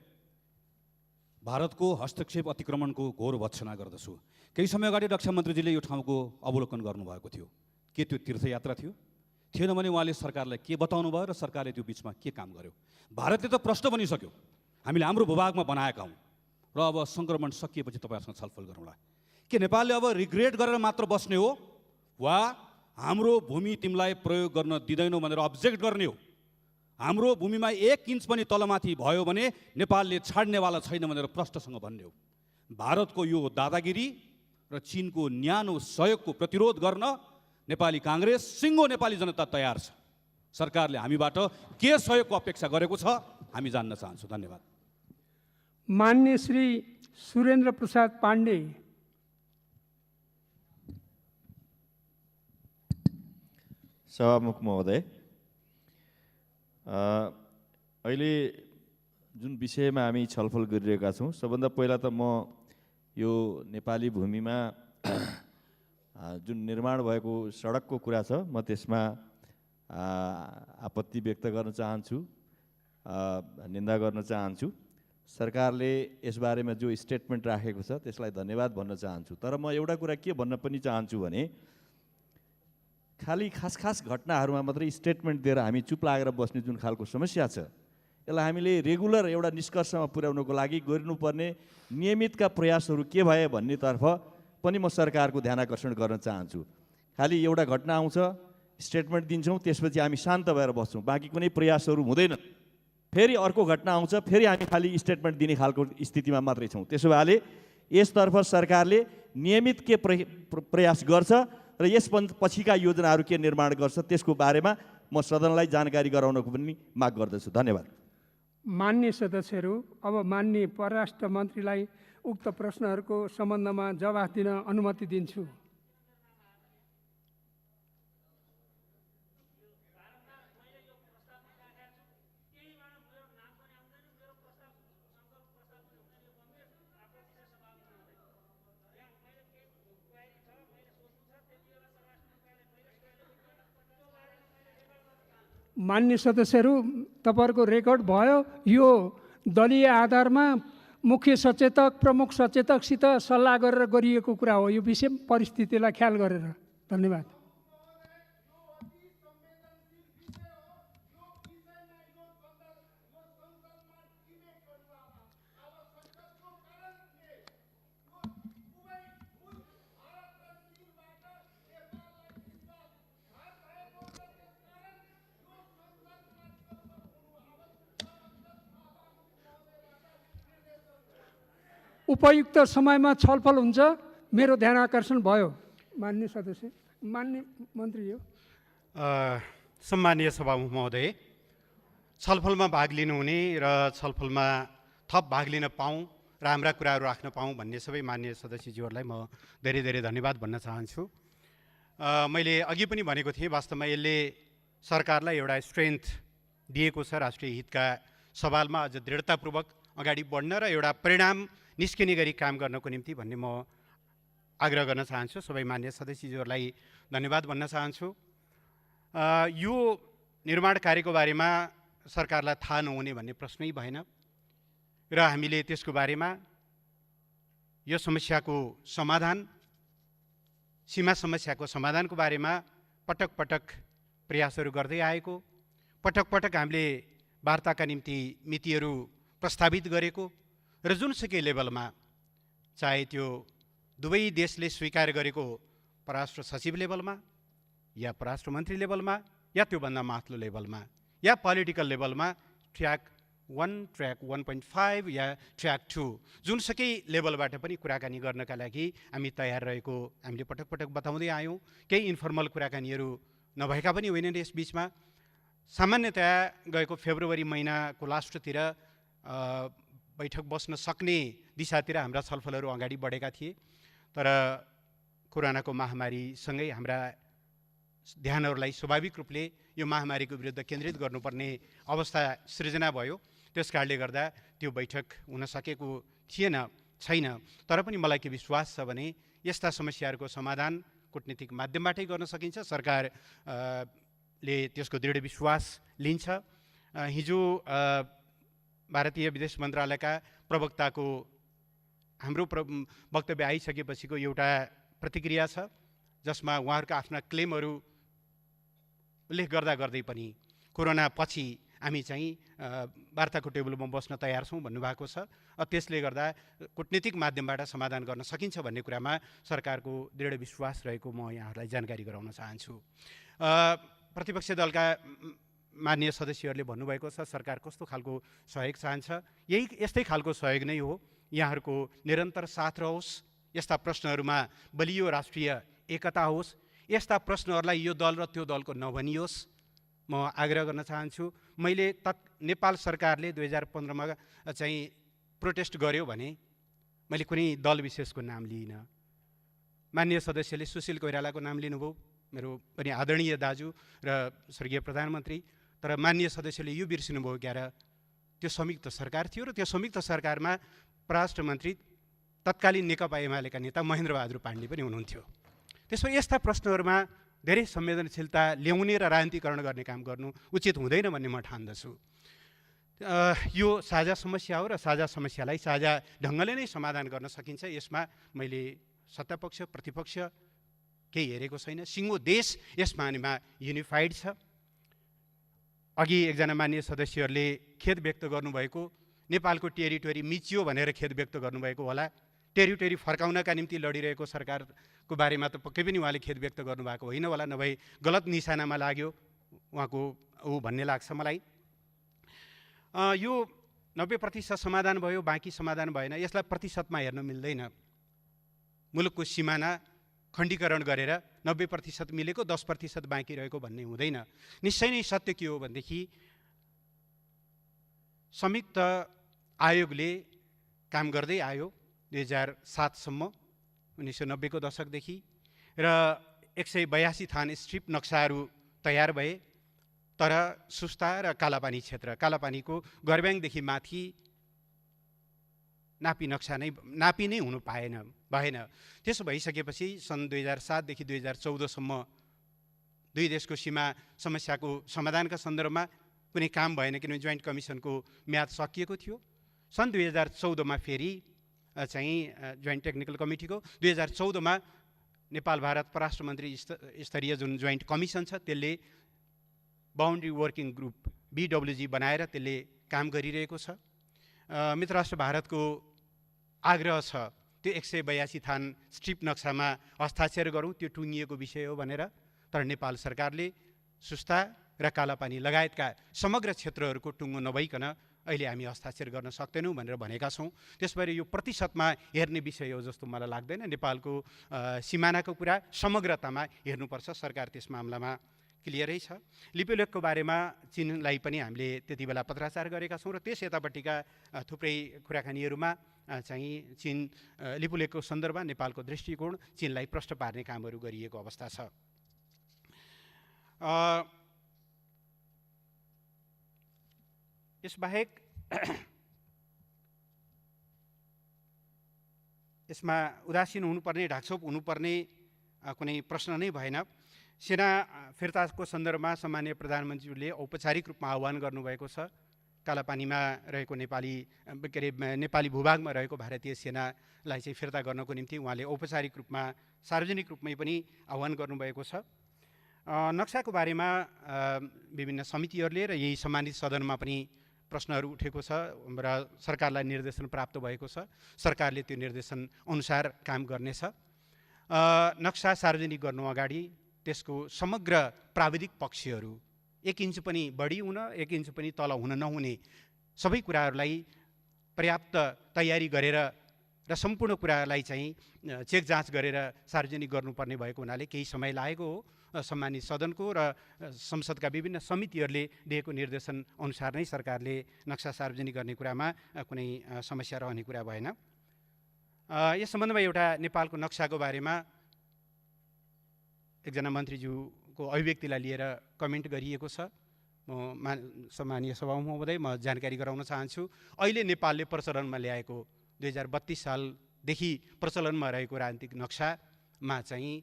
भारतको हस्तक्षेप अतिक्रमणको घोर भत्सना गर्दछु। केही समय अगाडि रक्षा मन्त्रीजीले यो ठाउँको अवलोकन गर्नुभएको थियो। के त्यो तीर्थयात्रा थियो? थिएन भने उहाँले सरकारलाई के बताउनु भयो र सरकारले त्यो बिचमा के काम गर्यो? भारतले त प्रश्न बनिसक्यो, हामीले हाम्रो भूभागमा बनाएका हौँ र अब सङ्क्रमण सकिएपछि तपाईँहरूसँग छलफल गरौँला। के नेपालले अब रिग्रेट गरेर मात्र बस्ने हो वा हाम्रो भूमि तिमीलाई प्रयोग गर्न दिँदैनौ भनेर अब्जेक्ट गर्ने हो? हाम्रो भूमिमा 1 इन्च पनि तलमाथि भयो भने नेपालले छाड्नेवाला छैन भनेर प्रष्टसँग भन्ने हो। भारतको यो दादागिरी र चीनको न्यानो सहयोगको प्रतिरोध गर्न नेपाली काङ्ग्रेस, सिङ्गो नेपाली जनता तयार छ। सरकारले हामीबाट के सहयोगको अपेक्षा गरेको छ हामी जान्न चाहन्छौँ। धन्यवाद। मान्य श्री सुरेन्द्र प्रसाद पाण्डे। सभामुख महोदय, अहिले जुन विषयमा हामी छलफल गरिरहेका छौँ, सबभन्दा पहिला त म यो नेपाली भूमिमा जुन निर्माण भएको सडकको कुरा छ, म त्यसमा आपत्ति व्यक्त गर्न चाहन्छु, निन्दा गर्न चाहन्छु। सरकारले यसबारेमा जो स्टेटमेन्ट राखेको छ त्यसलाई धन्यवाद भन्न चाहन्छु। तर म एउटा कुरा के भन्न पनि चाहन्छु भने खालि खास घटनाहरूमा मात्रै स्टेटमेन्ट दिएर हामी चुप लागेर बस्ने जुन खालको समस्या छ, यसलाई हामीले रेगुलर एउटा निष्कर्षमा पुर्याउनको लागि गर्नुपर्ने नियमितका प्रयासहरू के भए भन्नेतर्फ पनि म सरकारको ध्यान आकर्षण गर्न चाहन्छु। खालि एउटा घटना आउँछ, स्टेटमेन्ट दिन्छौँ, त्यसपछि हामी शान्त भएर बस्छौँ, बाँकी कुनै प्रयासहरू हुँदैन। फेरि अर्को घटना आउँछ, फेरि हामी खालि स्टेटमेन्ट दिने खालको स्थितिमा मात्रै छौँ। त्यसो भएले यसतर्फ सरकारले नियमित के प्रयास गर्छ र यस पछिका योजनाहरू के निर्माण गर्छ त्यसको बारेमा म सदनलाई जानकारी गराउनको पनि माग गर्दछु। धन्यवाद। मान्य सदस्यहरू, अब मान्य परराष्ट्र मन्त्रीलाई उक्त प्रश्नहरूको सम्बन्धमा जवाफ दिन अनुमति दिन्छु। मान्य सदस्यहरू, तपाईँहरूको रेकर्ड भयो। यो दलीय आधारमा मुख्य सचेतक, प्रमुख सचेतकसित सल्लाह गरेर गरिएको कुरा हो, यो विषय परिस्थितिलाई ख्याल गरेर। धन्यवाद। उपयुक्त समयमा छलफल हुन्छ, मेरो ध्यान आकर्षण भयो। मान्य सदस्य, मान्य मन्त्री हो। सम्मानीय सभामुख महोदय, छलफलमा भाग लिनुहुने र छलफलमा थप भाग लिन पाऊँ र हाम्रा कुराहरू राख्न पाऊँ भन्ने सबै मान्य सदस्यज्यूहरूलाई म धेरै धेरै धन्यवाद भन्न चाहन्छु। मैले अघि पनि भनेको थिएँ, वास्तवमा यसले सरकारलाई एउटा स्ट्रेन्थ दिएको छ राष्ट्रिय हितका सवालमा अझ दृढतापूर्वक अगाडि बढ्न र एउटा परिणाम निस्किने गरी काम गर्नको निम्ति भन्ने म आग्रह गर्न चाहन्छु। सबै मान्य सदस्यज्यूहरूलाई धन्यवाद भन्न चाहन्छु। यो निर्माण कार्यको बारेमा सरकारलाई थाहा नहुने भन्ने प्रश्नै भएन र हामीले त्यसको बारेमा यो समस्याको समाधान, सीमा समस्याको समाधानको बारेमा पटक पटक प्रयासहरू गर्दै आएको, पटक पटक हामीले वार्ताका निम्ति मितिहरू प्रस्तावित गरेको र जुनसुकै लेभलमा, चाहे त्यो दुवै देशले स्वीकार गरेको परराष्ट्र सचिव लेभलमा या परराष्ट्र मन्त्री लेभलमा या त्योभन्दा माथिल्लो लेभलमा या पोलिटिकल लेभलमा, ट्र्याक 1, ट्र्याक 1.5 या ट्र्याक 2, जुनसुकै लेभलबाट पनि कुराकानी गर्नका लागि हामी तयार रहेको हामीले पटक पटक बताउँदै आयौँ। केही इन्फर्मल कुराकानीहरू नभएका पनि होइनन् यस बिचमा। सामान्यतया गएको फेब्रुअरी महिनाको लास्टतिर बैठक बस्न सक्ने दिशातिर हाम्रा छलफलहरू अगाडि बढेका थिए, तर कोरोनाको महामारीसँगै हाम्रा ध्यानहरूलाई स्वाभाविक रूपले यो महामारीको विरुद्ध केन्द्रित गर्नुपर्ने अवस्था सृजना भयो। त्यस कारणले गर्दा त्यो बैठक हुन सकेको छैन। तर पनि मलाई के विश्वास छ भने यस्ता समस्याहरूको समाधान कूटनीतिक माध्यमबाटै गर्न सकिन्छ। सरकारले त्यसको दृढ विश्वास लिन्छ। हिजो भारतीय विदेश मन्त्रालयका प्रवक्ताको हाम्रो वक्तव्य आइसकेपछिको एउटा प्रतिक्रिया छ, जसमा उहाँहरूका आफ्ना क्लेमहरू उल्लेख गर्दै पनि कोरोना पछि हामी चाहिँ वार्ताको टेबलमा बस्न तयार छौँ भन्नुभएको छ। त्यसले गर्दा कूटनीतिक माध्यमबाट समाधान गर्न सकिन्छ भन्ने कुरामा सरकारको दृढ विश्वास रहेको म यहाँहरूलाई जानकारी गराउन चाहन्छु। प्रतिपक्षी दलका माननीय सदस्यहरूले भन्नुभएको छ सरकार कस्तो खालको सहयोग चाहन्छ, यस्तै खालको सहयोग नै हो। यहाँहरूको निरन्तर साथ रहोस्, यस्ता प्रश्नहरूमा बलियो राष्ट्रिय एकता होस्, यस्ता प्रश्नहरूलाई यो दल र त्यो दलको नभनियोस् म आग्रह गर्न चाहन्छु। मैले नेपाल सरकारले 2015मा चाहिँ प्रोटेस्ट गर्यो भने मैले कुनै दल विशेषको नाम लिइनँ। माननीय सदस्यले सुशील कोइरालाको नाम लिनुभयो, मेरो पनि आदरणीय दाजु र स्वर्गीय प्रधानमन्त्री, तर माननीय सदस्यले यो बिर्सिनुभयो क्यार त्यो संयुक्त सरकार थियो र त्यो संयुक्त सरकारमा परराष्ट्र मन्त्री तत्कालीन नेकपा एमालेका नेता महेन्द्रबहादुर पाण्डे पनि हुनुहुन्थ्यो। त्यसो यस्ता प्रश्नहरूमा धेरै संवेदनशीलता ल्याउने र राजनीतिकरण गर्ने काम गर्नु उचित हुँदैन भन्ने म ठान्दछु। यो साझा समस्या हो र साझा समस्यालाई साझा ढङ्गले नै समाधान गर्न सकिन्छ। यसमा मैले सत्तापक्ष प्रतिपक्ष केही हेरेको छैन। सिङ्गो देश यस मानेमा युनिफाइड छ। अघि एकजना माननीय सदस्यहरूले खेद व्यक्त गर्नुभएको नेपालको टेरिटोरी मिचियो भनेर खेद व्यक्त गर्नुभएको होला। टेरिटोरी फर्काउनका निम्ति लडिरहेको सरकारको बारेमा त पक्कै पनि उहाँले खेद व्यक्त गर्नुभएको होइन होला, नभए गलत निशानामा लाग्यो उहाँको भन्ने लाग्छ मलाई। यो 90% समाधान भयो, बाँकी समाधान भएन, यसलाई प्रतिशतमा हेर्न मिल्दैन। मुलुकको सिमाना खण्डीकरण गरेर 90% मिलेको 10% बाँकी रहेको भन्ने हुँदैन। निश्चय नै सत्य के हो भनेदेखि संयुक्त आयोगले काम गर्दै आयो 2007सम्म, 1990 को दशकदेखि, र 182 थान स्ट्रिप नक्साहरू तयार भए। तर सुस्ता र कालापानी क्षेत्र, कालापानीको गरब्याङदेखि माथि नापी नक्सा नापी नै हुनु भएन। त्यसो भइसकेपछि सन् 2007 देखि 2014सम्म दुई देशको सीमा समस्याको समाधानका सन्दर्भमा कुनै काम भएन, किनभने जोइन्ट कमिसनको म्याद सकिएको थियो। सन् 2014मा फेरि चाहिँ जोइन्ट टेक्निकल कमिटीको 2014मा नेपाल भारत परराष्ट्र मन्त्री स्तरीय जुन जोइन्ट कमिसन छ त्यसले बाउन्ड्री वर्किङ ग्रुप BWG बनाएर त्यसले काम गरिरहेको छ। मित्रराष्ट्र भारतको आग्रह छ त्यो 182 थान स्ट्रिप नक्सामा हस्ताक्षर गरौँ, त्यो टुङ्गिएको विषय हो भनेर। तर नेपाल सरकारले सुस्ता र कालापानी लगायतका समग्र क्षेत्रहरूको टुङ्गो नभइकन अहिले हामी हस्ताक्षर गर्न सक्दैनौँ भनेर भनेका छौँ। त्यसभएर यो प्रतिशतमा हेर्ने विषय हो जस्तो मलाई लाग्दैन। नेपालको सिमानाको कुरा समग्रतामा हेर्नुपर्छ। सरकार त्यस मामलामा क्लियरै छ। लिपुलेखको बारेमा चीनलाई पनि हामीले त्यति बेला पत्राचार गरेका छौँ र त्यस यतापट्टिका थुप्रै कुराकानीहरूमा चाहिँ चीन लिपुलेखको सन्दर्भमा नेपालको दृष्टिकोण चीनलाई प्रश्न पार्ने कामहरू गरिएको अवस्था छ। यसबाहेक यसमा उदासीन हुनुपर्ने, ढाकछोप हुनुपर्ने कुनै प्रश्न नै भएन। सेना फिर्ताको सन्दर्भमा सम्माननीय प्रधानमन्त्रीले औपचारिक रूपमा आह्वान गर्नुभएको छ। कालापानीमा रहेको नेपाली भूभागमा रहेको भारतीय सेनालाई चाहिँ फिर्ता गर्नको निम्ति उहाँले औपचारिक रूपमा सार्वजनिक रूपमै पनि आह्वान गर्नुभएको छ। नक्साको बारेमा विभिन्न समितिहरूले र यही सम्मानित सदनमा पनि प्रश्नहरू उठेको छ र सरकारलाई निर्देशन प्राप्त भएको छ। सरकारले त्यो निर्देशन अनुसार काम गर्नेछ। नक्सा सार्वजनिक गर्नु अगाडि त्यसको समग्र प्राविधिक पक्षहरू 1 इन्च पनि बढी हुन 1 इन्च पनि तल हुन नहुने सबै कुराहरूलाई पर्याप्त तयारी गरेर र सम्पूर्ण कुरालाई चाहिँ चेक जाँच गरेर सार्वजनिक गर्नुपर्ने भएको हुनाले केही समय लागेको हो। सम्मानित सदनको र संसदका विभिन्न समितिहरूले दिएको निर्देशन अनुसार नै सरकारले नक्सा सार्वजनिक गर्ने कुरामा कुनै समस्या रहने कुरा भएन। यस सम्बन्धमा एउटा नेपालको नक्साको बारेमा एकजना मन्त्रीज्यूको अभिव्यक्तिलाई लिएर कमेन्ट गरिएको छ। सम्मानीय सभामुख महोदय, म जानकारी गराउन चाहन्छु। अहिले नेपालले प्रचलनमा ल्याएको 2032 सालदेखि प्रचलनमा रहेको राजनीतिक नक्सामा चाहिँ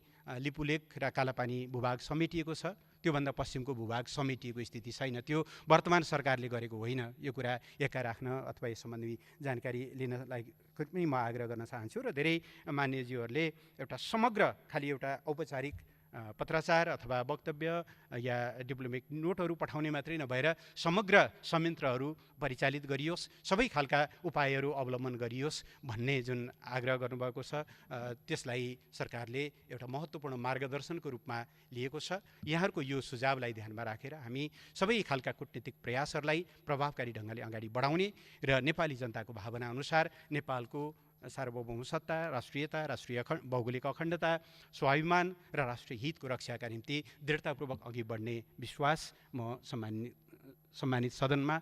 लिपुलेख र कालापानी भूभाग समेटिएको छ। त्योभन्दा पश्चिमको भूभाग समेटिएको स्थिति छैन। त्यो वर्तमान सरकारले गरेको होइन। यो कुरा एका राख्न अथवा यस सम्बन्धी जानकारी लिनलाई पनि म आग्रह गर्न चाहन्छु। र धेरै मान्यज्यूहरूले एउटा समग्र खालि एउटा औपचारिक पत्राचार अथवा वक्तव्य या डिप्लोमेटिक नोटहरू पठाउने मात्रै नभएर समग्र संयन्त्रहरू परिचालित गरियोस्, सबै खालका उपायहरू अवलम्बन गरियोस् भन्ने जुन आग्रह गर्नुभएको छ, त्यसलाई सरकारले एउटा महत्त्वपूर्ण मार्गदर्शनको रूपमा लिएको छ। यहाँहरूको यो सुझावलाई ध्यानमा राखेर हामी सबै खालका कूटनीतिक प्रयासहरूलाई प्रभावकारी ढङ्गले अगाडि बढाउने र नेपाली जनताको भावना अनुसार नेपालको सार्वभौम सत्ता, राष्ट्रियता, राष्ट्रिय भौगोलिक अखण्डता, स्वाभिमान र राष्ट्रिय हितको रक्षाका निम्ति दृढतापूर्वक अघि बढ्ने विश्वास म सम्मानित सदनमा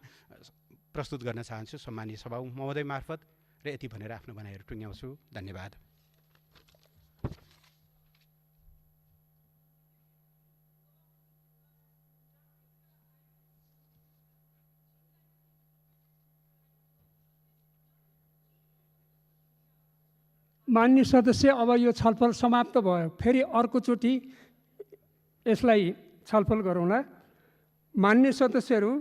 प्रस्तुत गर्न चाहन्छु सम्मानीय सभामुख महोदय मार्फत, र यति भनेर आफ्नो भनाइहरू टुङ्ग्याउँछु। धन्यवाद। माननीय सदस्य, अब यो छलफल समाप्त भयो। फेरि अर्कोचोटि यसलाई छलफल गरौँला। माननीय सदस्यहरू,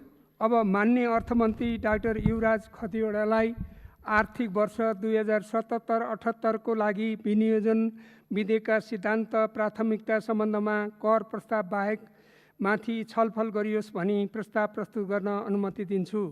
अब माननीय अर्थमन्त्री डाक्टर युवराज खतिवडालाई आर्थिक वर्ष 2077-78 को लागि विनियोजन विधेयकका सिद्धान्त प्राथमिकता सम्बन्धमा कर प्रस्ताव बाहेक माथि छलफल गरियोस् भनी प्रस्ताव प्रस्तुत गर्न अनुमति दिन्छु।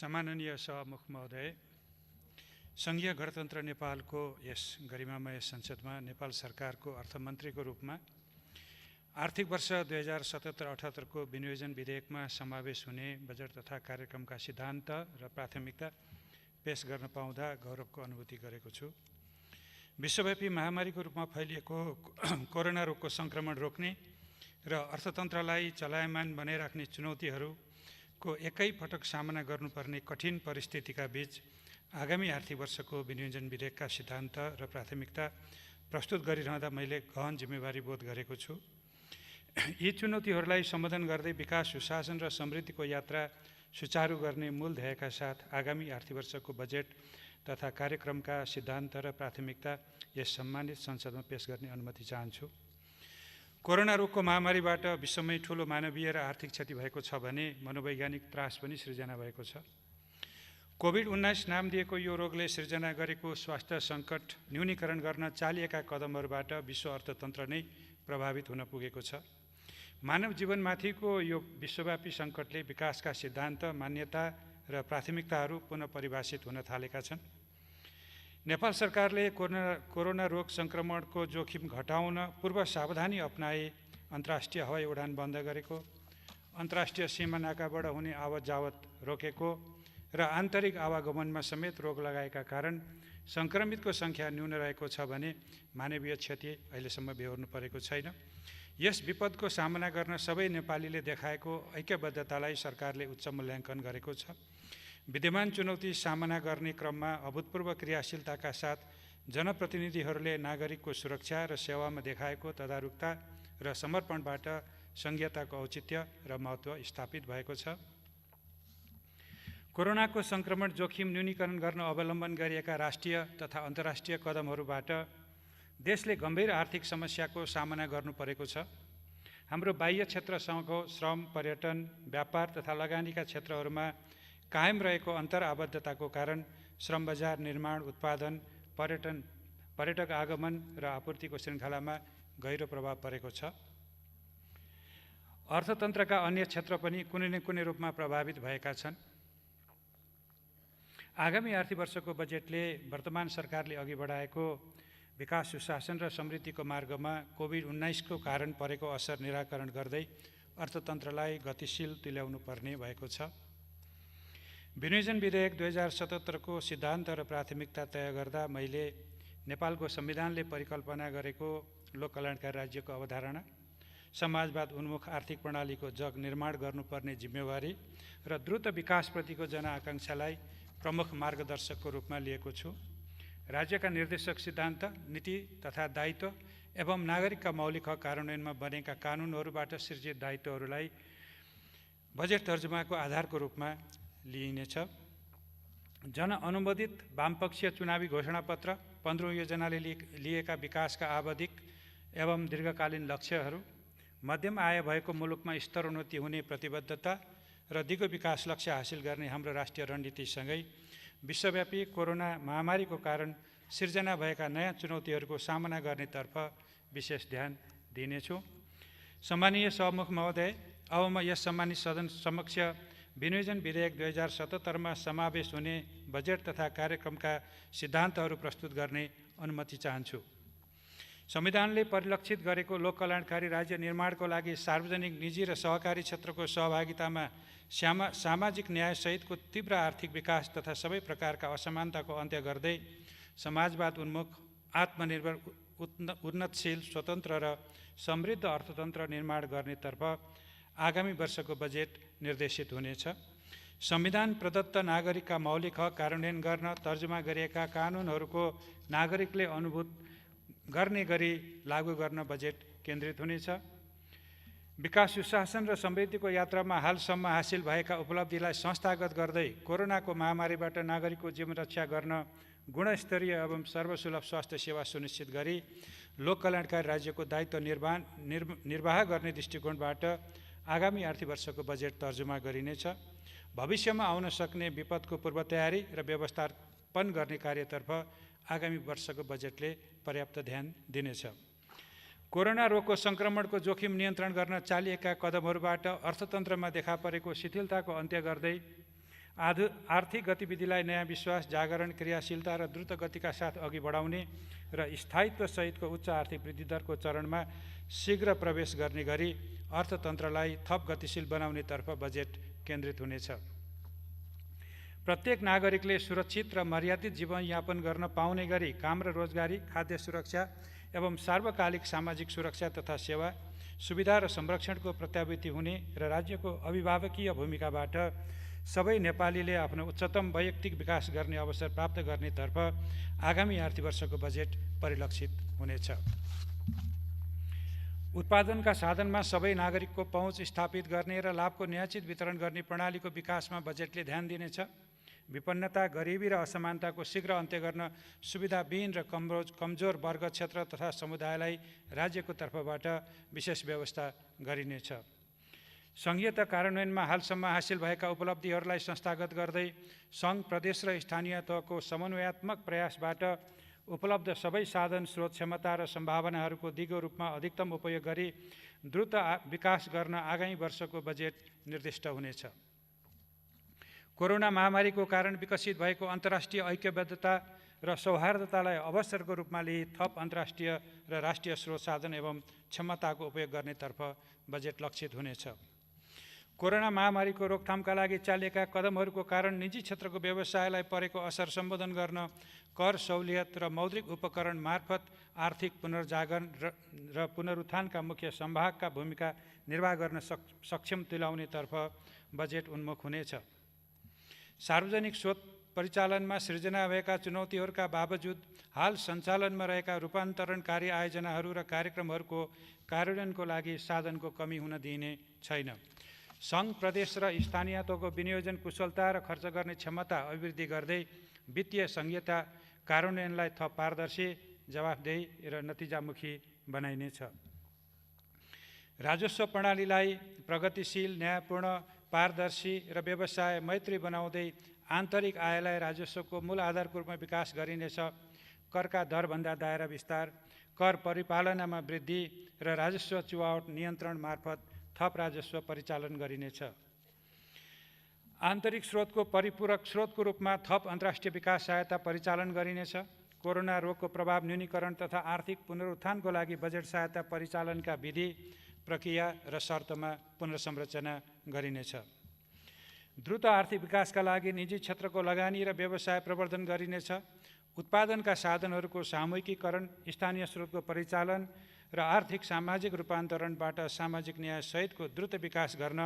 सम्माननीय सभामुख महोदय, सङ्घीय गणतन्त्र नेपालको यस गरिमामय संसदमा नेपाल सरकारको अर्थमन्त्रीको रूपमा आर्थिक वर्ष 2077-78 को विनियोजन विधेयकमा समावेश हुने बजेट तथा कार्यक्रमका सिद्धान्त र प्राथमिकता पेश गर्न पाउँदा गौरवको अनुभूति गरेको छु। विश्वव्यापी महामारीको रूपमा फैलिएको कोरोना रोगको सङ्क्रमण रोक्ने र अर्थतन्त्रलाई चलायमान बनाइराख्ने चुनौतीहरूको एकै पटक सामना गर्नुपर्ने कठिन परिस्थितिका बीच आगामी आर्थिक वर्षको विनियोजन विधेयकका सिद्धान्त र प्राथमिकता प्रस्तुत गरिरहँदा मैले गहन जिम्मेवारी बोध गरेको छु। यी चुनौतीहरूलाई सम्बोधन गर्दै विकास, सुशासन र समृद्धिको यात्रा सुचारू गर्ने मूल ध्येयका साथ आगामी आर्थिक वर्षको बजेट तथा कार्यक्रमका सिद्धान्त र प्राथमिकता यस सम्मानित संसदमा पेश गर्ने अनुमति चाहन्छु। कोरोना रोगको महामारीबाट विश्वमै ठुलो मानवीय र आर्थिक क्षति भएको छ भने मनोवैज्ञानिक त्रास पनि सृजना भएको छ। कोभिड-19 नाम दिएको यो रोगले सृजना गरेको स्वास्थ्य सङ्कट न्यूनीकरण गर्न चालिएका कदमहरूबाट विश्व अर्थतन्त्र नै प्रभावित हुन पुगेको छ। मानव जीवनमाथिको यो विश्वव्यापी सङ्कटले विकासका सिद्धान्त, मान्यता र प्राथमिकताहरू पुनः परिभाषित हुन थालेका छन्। नेपाल सरकारले कोरोना रोग सङ्क्रमणको जोखिम घटाउन पूर्व सावधानी अपनाए अन्तर्राष्ट्रिय हवाई उडान बन्द गरेको, अन्तर्राष्ट्रिय सीमा नाकाबाट हुने आवत जावत रोकेको र आन्तरिक आवागमनमा समेत रोक लगाएका कारण सङ्क्रमितको सङ्ख्या न्यून रहेको छ भने मानवीय क्षति अहिलेसम्म बेहोर्नु परेको छैन। यस विपदको सामना गर्न सबै नेपालीले देखाएको ऐक्यबद्धतालाई सरकारले उच्च मूल्याङ्कन गरेको छ। विद्यमान चुनौती सामना गर्ने क्रममा अभूतपूर्व क्रियाशीलताका साथ जनप्रतिनिधिहरूले नागरिकको सुरक्षा र सेवामा देखाएको तदारुकता र समर्पणबाट सङ्घीयताको औचित्य र महत्त्व स्थापित भएको छ। कोरोनाको सङ्क्रमण जोखिम न्यूनीकरण गर्न अवलम्बन गरिएका राष्ट्रिय तथा अन्तर्राष्ट्रिय कदमहरूबाट देशले गम्भीर आर्थिक समस्याको सामना गर्नु परेको छ। हाम्रो बाह्य क्षेत्रसँगको श्रम, पर्यटन, व्यापार तथा लगानीका क्षेत्रहरूमा कायम रहेको अन्तरआबद्धताको कारण श्रम बजार, निर्माण, उत्पादन, पर्यटक आगमन र आपूर्तिको श्रृङ्खलामा गहिरो प्रभाव परेको छ। अर्थतन्त्रका अन्य क्षेत्र पनि कुनै न कुनै रूपमा प्रभावित भएका छन्। आगामी आर्थिक वर्षको बजेटले वर्तमान सरकारले अघि बढाएको विकास, सुशासन र समृद्धिको मार्गमा कोभिड-19 को कारण परेको असर निराकरण गर्दै अर्थतन्त्रलाई गतिशील तुल्याउनु पर्ने भएको छ। विनियोजन विधेयक 2077 को सिद्धान्त र प्राथमिकता तय गर्दा मैले नेपालको संविधानले परिकल्पना गरेको लोक कल्याणकारी राज्यको अवधारणा, समाजवाद उन्मुख आर्थिक प्रणालीको जग निर्माण गर्नुपर्ने जिम्मेवारी र द्रुत विकासप्रतिको जनआकाङ्क्षालाई प्रमुख मार्गदर्शकको रूपमा लिएको छु। राज्यका निर्देशक सिद्धान्त, नीति तथा दायित्व एवं नागरिकका मौलिक हक कार्यान्वयनमा बनेका कानुनहरूबाट सृजित दायित्वहरूलाई बजेट तर्जुमाको आधारको रूपमा लिइनेछ। जनअनुमोदित वामपक्षीय चुनावी घोषणापत्र, 15 योजनाले लिएका विकासका आवधिक एवं दीर्घकालीन लक्ष्यहरू, मध्यम आय भएको मुलुकमा स्तरोन्नति हुने प्रतिबद्धता र दिगो विकास लक्ष्य हासिल गर्ने हाम्रो राष्ट्रिय रणनीतिसँगै विश्वव्यापी कोरोना महामारीको कारण सिर्जना भएका नयाँ चुनौतीहरूको सामना गर्नेतर्फ विशेष ध्यान दिनेछु। सम्मानीय सभामुख महोदय, अब म यस सम्मानित सदन समक्ष विनियोजन विधेयक 2077 समावेश हुने बजेट तथा कार्यक्रमका सिद्धान्तहरू प्रस्तुत गर्ने अनुमति चाहन्छु। संविधानले परिलक्षित गरेको लोक कल्याणकारी राज्य निर्माणको लागि सार्वजनिक, निजी र सहकारी क्षेत्रको सहभागितामा सामाजिक न्यायसहितको तीव्र आर्थिक विकास तथा सबै प्रकारका असमानताको अन्त्य गर्दै समाजवाद उन्मुख, आत्मनिर्भर, उन्नतशील, स्वतन्त्र र समृद्ध अर्थतन्त्र निर्माण गर्नेतर्फ आगामी वर्षको बजेट निर्देशित हुनेछ। संविधान प्रदत्त नागरिकका मौलिक हक कार्यान्वयन गर्न तर्जुमा गरिएका कानुनहरूको नागरिकले अनुभूत गर्ने गरी लागू गर्न बजेट केन्द्रित हुनेछ। विकास, सुशासन र समृद्धिको यात्रामा हालसम्म हासिल भएका उपलब्धिलाई संस्थागत गर्दै कोरोनाको महामारीबाट नागरिकको जीवन रक्षा गर्न गुणस्तरीय एवं सर्वसुलभ स्वास्थ्य सेवा सुनिश्चित गरी लोक कल्याणकारी राज्यको दायित्व निर्वाह गर्ने दृष्टिकोणबाट आगामी आर्थिक वर्षको बजेट तर्जुमा गरिनेछ। भविष्यमा आउन सक्ने विपदको पूर्व तयारी र व्यवस्थापन गर्ने कार्यतर्फ आगामी वर्षको बजेटले पर्याप्त ध्यान दिनेछ। कोरोना रोगको सङ्क्रमणको जोखिम नियन्त्रण गर्न चालिएका कदमहरूबाट अर्थतन्त्रमा देखा परेको शिथिलताको अन्त्य गर्दै आर्थिक गतिविधिलाई नयाँ विश्वास, जागरण, क्रियाशीलता र द्रुत गतिका साथ अघि बढाउने र स्थायित्व सहितको उच्च आर्थिक वृद्धि दरको चरणमा शीघ्र प्रवेश गर्ने गरी अर्थतन्त्रलाई थप गतिशील बनाउनेतर्फ बजेट केन्द्रित हुनेछ। प्रत्येक नागरिकले सुरक्षित र मर्यादित जीवनयापन गर्न पाउने गरी काम र रोजगारी, खाद्य सुरक्षा एवं सार्वकालिक सामाजिक सुरक्षा तथा सेवा, सुविधा र संरक्षणको प्रत्याभूति हुने र राज्यको अभिभावकीय भूमिकाबाट सबै नेपालीले आफ्नो उच्चतम वैयक्तिक विकास गर्ने अवसर प्राप्त गर्नेतर्फ आगामी आर्थिक वर्षको बजेट परिलक्षित हुनेछ। उत्पादनका साधनमा सबै नागरिकको पहुँच स्थापित गर्ने र लाभको न्यायोचित वितरण गर्ने प्रणालीको विकासमा बजेटले ध्यान दिनेछ। विपन्नता, गरिबी र असमानताको शीघ्र अन्त्य गर्न सुविधाविहीन र कमजोर वर्ग, क्षेत्र तथा समुदायलाई राज्यको तर्फबाट विशेष व्यवस्था गरिनेछ। सङ्घीयता कार्यान्वयनमा हालसम्म हासिल भएका उपलब्धिहरूलाई संस्थागत गर्दै सङ्घ, प्रदेश र स्थानीय तहको समन्वयात्मक प्रयासबाट उपलब्ध सबै साधन, स्रोत, क्षमता र सम्भावनाहरूको दिगो रूपमा अधिकतम उपयोग गरी द्रुत विकास गर्न आगामी वर्षको बजेट निर्दिष्ट हुनेछ। कोरोना महामारीको कारण विकसित भएको अन्तर्राष्ट्रिय ऐक्यबद्धता र सौहार्दतालाई अवसरको रूपमा लिई थप अन्तर्राष्ट्रिय र राष्ट्रिय स्रोत, साधन एवं क्षमताको उपयोग गर्नेतर्फ बजेट लक्षित हुनेछ। कोरोना महामारीको रोकथामका लागि चालिएका कदमहरूको कारण निजी क्षेत्रको व्यवसायलाई परेको असर सम्बोधन गर्न कर सहुलियत र मौद्रिक उपकरण मार्फत आर्थिक पुनर्जागरण र पुनरुत्थानका मुख्य सम्भागका भूमिका निर्वाह गर्न सक्षम तुल्याउनेतर्फ बजेट उन्मुख हुनेछ। सार्वजनिक स्रोत परिचालनमा सृजना भएका चुनौतीहरूका बावजुद हाल सञ्चालनमा रहेका रूपान्तरणकारी आयोजनाहरू र कार्यक्रमहरूको कार्यान्वयनको लागि साधनको कमी हुन दिइने छैन। सङ्घ, प्रदेश र स्थानीय तहको विनियोजन कुशलता र खर्च गर्ने क्षमता अभिवृद्धि गर्दै वित्तीय संहिता कार्यान्वयनलाई थप पारदर्शी, जवाफदेही र नतिजामुखी बनाइनेछ। राजस्व प्रणालीलाई प्रगतिशील, न्यायपूर्ण, पारदर्शी र व्यवसाय मैत्री बनाउँदै आन्तरिक आयलाई राजस्वको मूल आधारको रूपमा विकास गरिनेछ। करका दरभन्दा दायरा विस्तार, कर परिपालनामा वृद्धि र राजस्व चुहावट नियन्त्रण मार्फत थप राजस्व परिचालन गरिनेछ। आन्तरिक स्रोतको परिपूरक स्रोतको रूपमा थप अन्तर्राष्ट्रिय विकास सहायता परिचालन गरिनेछ। कोरोना रोगको प्रभाव न्यूनीकरण तथा आर्थिक पुनरुत्थानको लागि बजेट सहायता परिचालनका विधि, प्रक्रिया र शर्तमा पुनर्संरचना गरिनेछ। द्रुत आर्थिक विकासका लागि निजी क्षेत्रको लगानी र व्यवसाय प्रवर्धन गरिनेछ। उत्पादनका साधनहरूको सामूहिकीकरण, स्थानीय स्रोतको परिचालन र आर्थिक सामाजिक रूपान्तरणबाट सामाजिक न्याय सहितको द्रुत विकास गर्न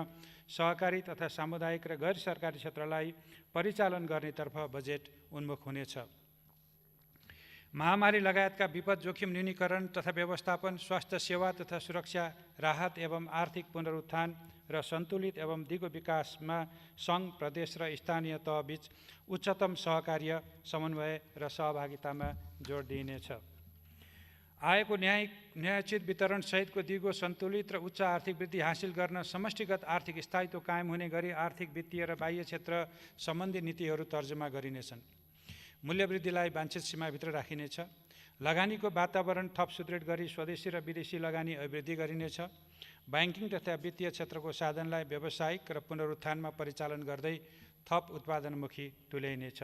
सहकारी तथा सामुदायिक र गैर सरकारी क्षेत्रलाई परिचालन गर्नेतर्फ बजेट उन्मुख हुनेछ। महामारी लगायतका विपद जोखिम न्यूनीकरण तथा व्यवस्थापन, स्वास्थ्य सेवा तथा सुरक्षा, राहत एवं आर्थिक पुनरुत्थान र सन्तुलित एवं दिगो विकासमा सङ्घ, प्रदेश र स्थानीय तहबीच उच्चतम सहकार्य, समन्वय र सहभागितामा जोड दिइनेछ। आयको न्यायोचित वितरण सहितको दिगो, सन्तुलित र उच्च आर्थिक वृद्धि हासिल गर्न समष्टिगत आर्थिक स्थायित्व कायम हुने गरी आर्थिक, वित्तीय र बाह्य क्षेत्र सम्बन्धी नीतिहरू तर्जुमा गरिनेछन्। मूल्यवृद्धिलाई वाञ्छित सीमाभित्र राखिनेछ। लगानीको वातावरण थप सुदृढ गरी स्वदेशी र विदेशी लगानी अभिवृद्धि गरिनेछ। ब्याङ्किङ तथा वित्तीय क्षेत्रको साधनलाई व्यावसायिक र पुनरुत्थानमा परिचालन गर्दै थप उत्पादनमुखी तुल्याइनेछ।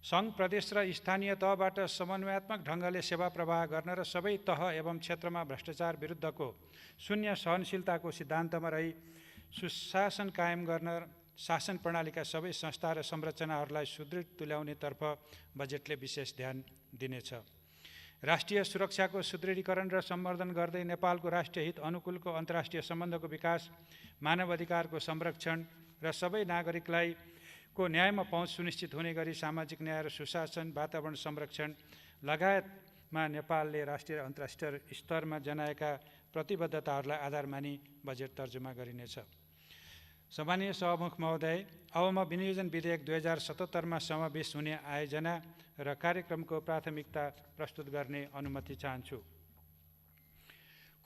सङ्घ, प्रदेश र स्थानीय तहबाट समन्वयात्मक ढङ्गले सेवा प्रवाह गर्न र सबै तह एवं क्षेत्रमा भ्रष्टाचार विरुद्धको शून्य सहनशीलताको सिद्धान्तमा रही सुशासन कायम गर्न शासन प्रणालीका सबै संस्था र संरचनाहरूलाई सुदृढ तुल्याउनेतर्फ बजेटले विशेष ध्यान दिनेछ। राष्ट्रिय सुरक्षाको सुदृढीकरण र सम्वर्धन गर्दै नेपालको राष्ट्रिय हित अनुकूलको अन्तर्राष्ट्रिय सम्बन्धको विकास, मानव अधिकारको संरक्षण र सबै नागरिकलाई को न्यायमा पहुँच सुनिश्चित हुने गरी सामाजिक न्याय र सुशासन, वातावरण संरक्षण लगायतमा नेपालले राष्ट्रिय र अन्तर्राष्ट्रिय स्तरमा जनाएका प्रतिबद्धताहरूलाई आधार मानी बजेट तर्जुमा गरिनेछ। सम्मानीय सभामुख महोदय, अब म विनियोजन विधेयक 2077मा समावेश हुने आयोजना र कार्यक्रमको प्राथमिकता प्रस्तुत गर्ने अनुमति चाहन्छु।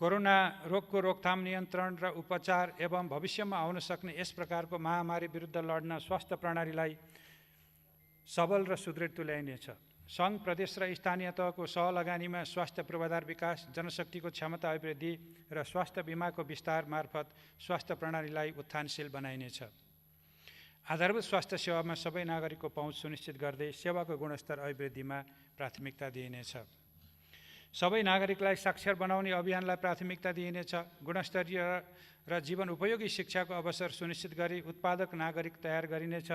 कोरोना रोगको रोकथाम, नियन्त्रण र उपचार एवं भविष्यमा आउन सक्ने यस प्रकारको महामारी विरुद्ध लड्न स्वास्थ्य प्रणालीलाई सबल र सुदृढ तुल्याइनेछ। सङ्घ, प्रदेश र स्थानीय तहको सहलगानीमा स्वास्थ्य पूर्वाधार विकास, जनशक्तिको क्षमता अभिवृद्धि र स्वास्थ्य बिमाको विस्तार मार्फत स्वास्थ्य प्रणालीलाई उत्थानशील बनाइनेछ। आधारभूत स्वास्थ्य सेवामा सबै नागरिकको पहुँच सुनिश्चित गर्दै सेवाको गुणस्तर अभिवृद्धिमा प्राथमिकता दिइनेछ। सबै नागरिकलाई साक्षर बनाउने अभियानलाई प्राथमिकता दिइनेछ। गुणस्तरीय र जीवन उपयोगी शिक्षाको अवसर सुनिश्चित गरी उत्पादक नागरिक तयार गरिनेछ।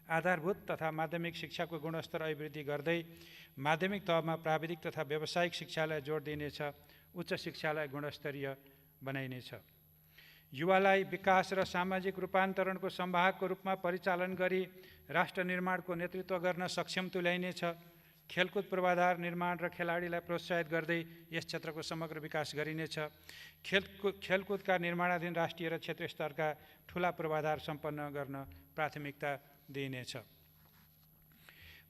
आधारभूत तथा माध्यमिक शिक्षाको गुणस्तर अभिवृद्धि गर्दै माध्यमिक तहमा प्राविधिक तथा व्यावसायिक शिक्षालाई जोड दिइनेछ। उच्च शिक्षालाई गुणस्तरीय बनाइनेछ। युवालाई विकास र सामाजिक रूपान्तरणको संवाहकको रूपमा परिचालन गरी राष्ट्र निर्माणको नेतृत्व गर्न सक्षम तुल्याइनेछ। खेलकुद पूर्वाधार निर्माण र खेलाडीलाई प्रोत्साहित गर्दै यस क्षेत्रको समग्र विकास गरिनेछ। खेलकुदका निर्माणाधीन राष्ट्रिय र क्षेत्रीय स्तरका ठुला पूर्वाधार सम्पन्न गर्न प्राथमिकता दिइनेछ।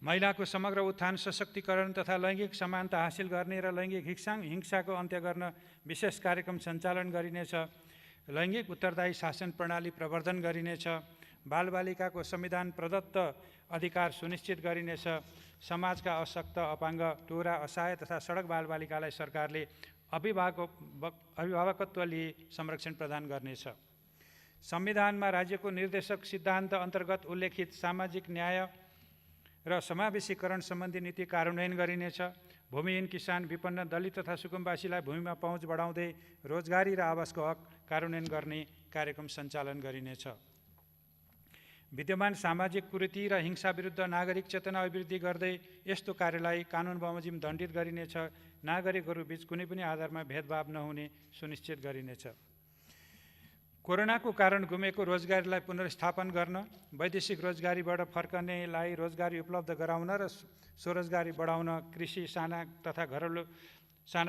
महिलाको समग्र उत्थान, सशक्तिकरण तथा लैङ्गिक समानता हासिल गर्ने र लैङ्गिक हिंसाको अन्त्य गर्न विशेष कार्यक्रम सञ्चालन गरिनेछ। लैङ्गिक उत्तरदायी शासन प्रणाली प्रवर्धन गरिनेछ। बालबालिकाको संविधान प्रदत्त अधिकार सुनिश्चित गरिनेछ। समाजका अशक्त, अपाङ्ग, टोरा, असहाय तथा सडक बालबालिकालाई सरकारले अभिभावकत्व लिई संरक्षण प्रदान गर्नेछ। संविधानमा राज्यको निर्देशक सिद्धान्त अन्तर्गत उल्लेखित सामाजिक न्याय र समावेशीकरण सम्बन्धी नीति कार्यान्वयन गरिनेछ। भूमिहीन, किसान, विपन्न, दलित तथा सुकुम्बासीलाई भूमिमा पहुँच बढाउँदै रोजगारी र आवासको हक कार्यान्वयन गर्ने कार्यक्रम सञ्चालन गरिनेछ। विद्यमान सामाजिक कुरीति र हिंसा विरुद्ध नागरिक चेतना अभिवृद्धि गर्दै यस्तो कार्यलाई कानुन बमोजिम दण्डित गरिनेछ। नागरिकहरू बीच कुनै पनि आधारमा भेदभाव नहुने सुनिश्चित गरिनेछ। कोरोनाको कारण गुमेको रोजगारीलाई पुनर्स्थापन गर्न, वैदेशिक रोजगारीबाट फर्कनेलाई रोजगारी उपलब्ध गराउन र स्वरोजगारी बढाउन कृषि, साना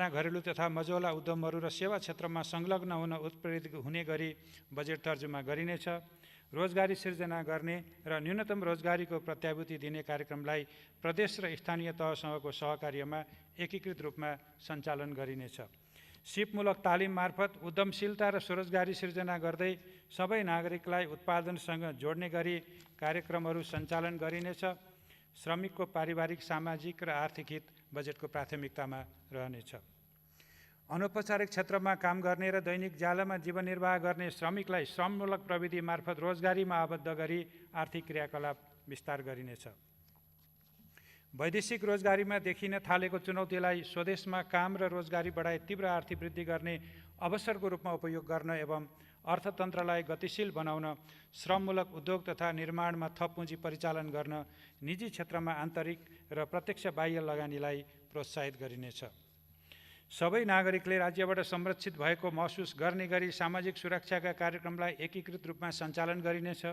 घरेलु तथा मझौला उद्यमहरू र सेवा क्षेत्रमा संलग्न हुन उत्प्रेरित हुने गरी बजेट तर्जुमा गरिनेछ। रोजगारी सिर्जना गर्ने र न्यूनतम रोजगारीको प्रत्याभूति दिने कार्यक्रमलाई प्रदेश र स्थानीय तहसँगको सहकार्यमा एकीकृत रूपमा सञ्चालन गरिनेछ। सिपमूलक तालिम मार्फत उद्यमशीलता र स्वरोजगारी सिर्जना गर्दै सबै नागरिकलाई उत्पादनसँग जोड्ने गरी कार्यक्रमहरू सञ्चालन गरिनेछ। श्रमिकको पारिवारिक, सामाजिक र आर्थिक हित बजेटको प्राथमिकतामा रहनेछ। अनौपचारिक क्षेत्रमा काम गर्ने र दैनिक ज्यालामा जीवन निर्वाह गर्ने श्रमिकलाई श्रममूलक प्रविधि मार्फत रोजगारीमा आबद्ध गरी आर्थिक क्रियाकलाप विस्तार गरिनेछ। वैदेशिक रोजगारीमा देखिन थालेको चुनौतीलाई स्वदेशमा काम र रोजगारी बढाई तीव्र आर्थिक वृद्धि गर्ने अवसरको रूपमा उपयोग गर्न एवं अर्थतन्त्रलाई गतिशील बनाउन, श्रममूलक उद्योग तथा निर्माणमा थप पुँजी परिचालन गर्न निजी क्षेत्रमा आन्तरिक र प्रत्यक्ष बाह्य लगानीलाई प्रोत्साहित गरिनेछ। सबै नागरिकले राज्यबाट संरक्षित भएको महसुस गर्ने गरी सामाजिक सुरक्षाका कार्यक्रमलाई एकीकृत रूपमा सञ्चालन गरिनेछ।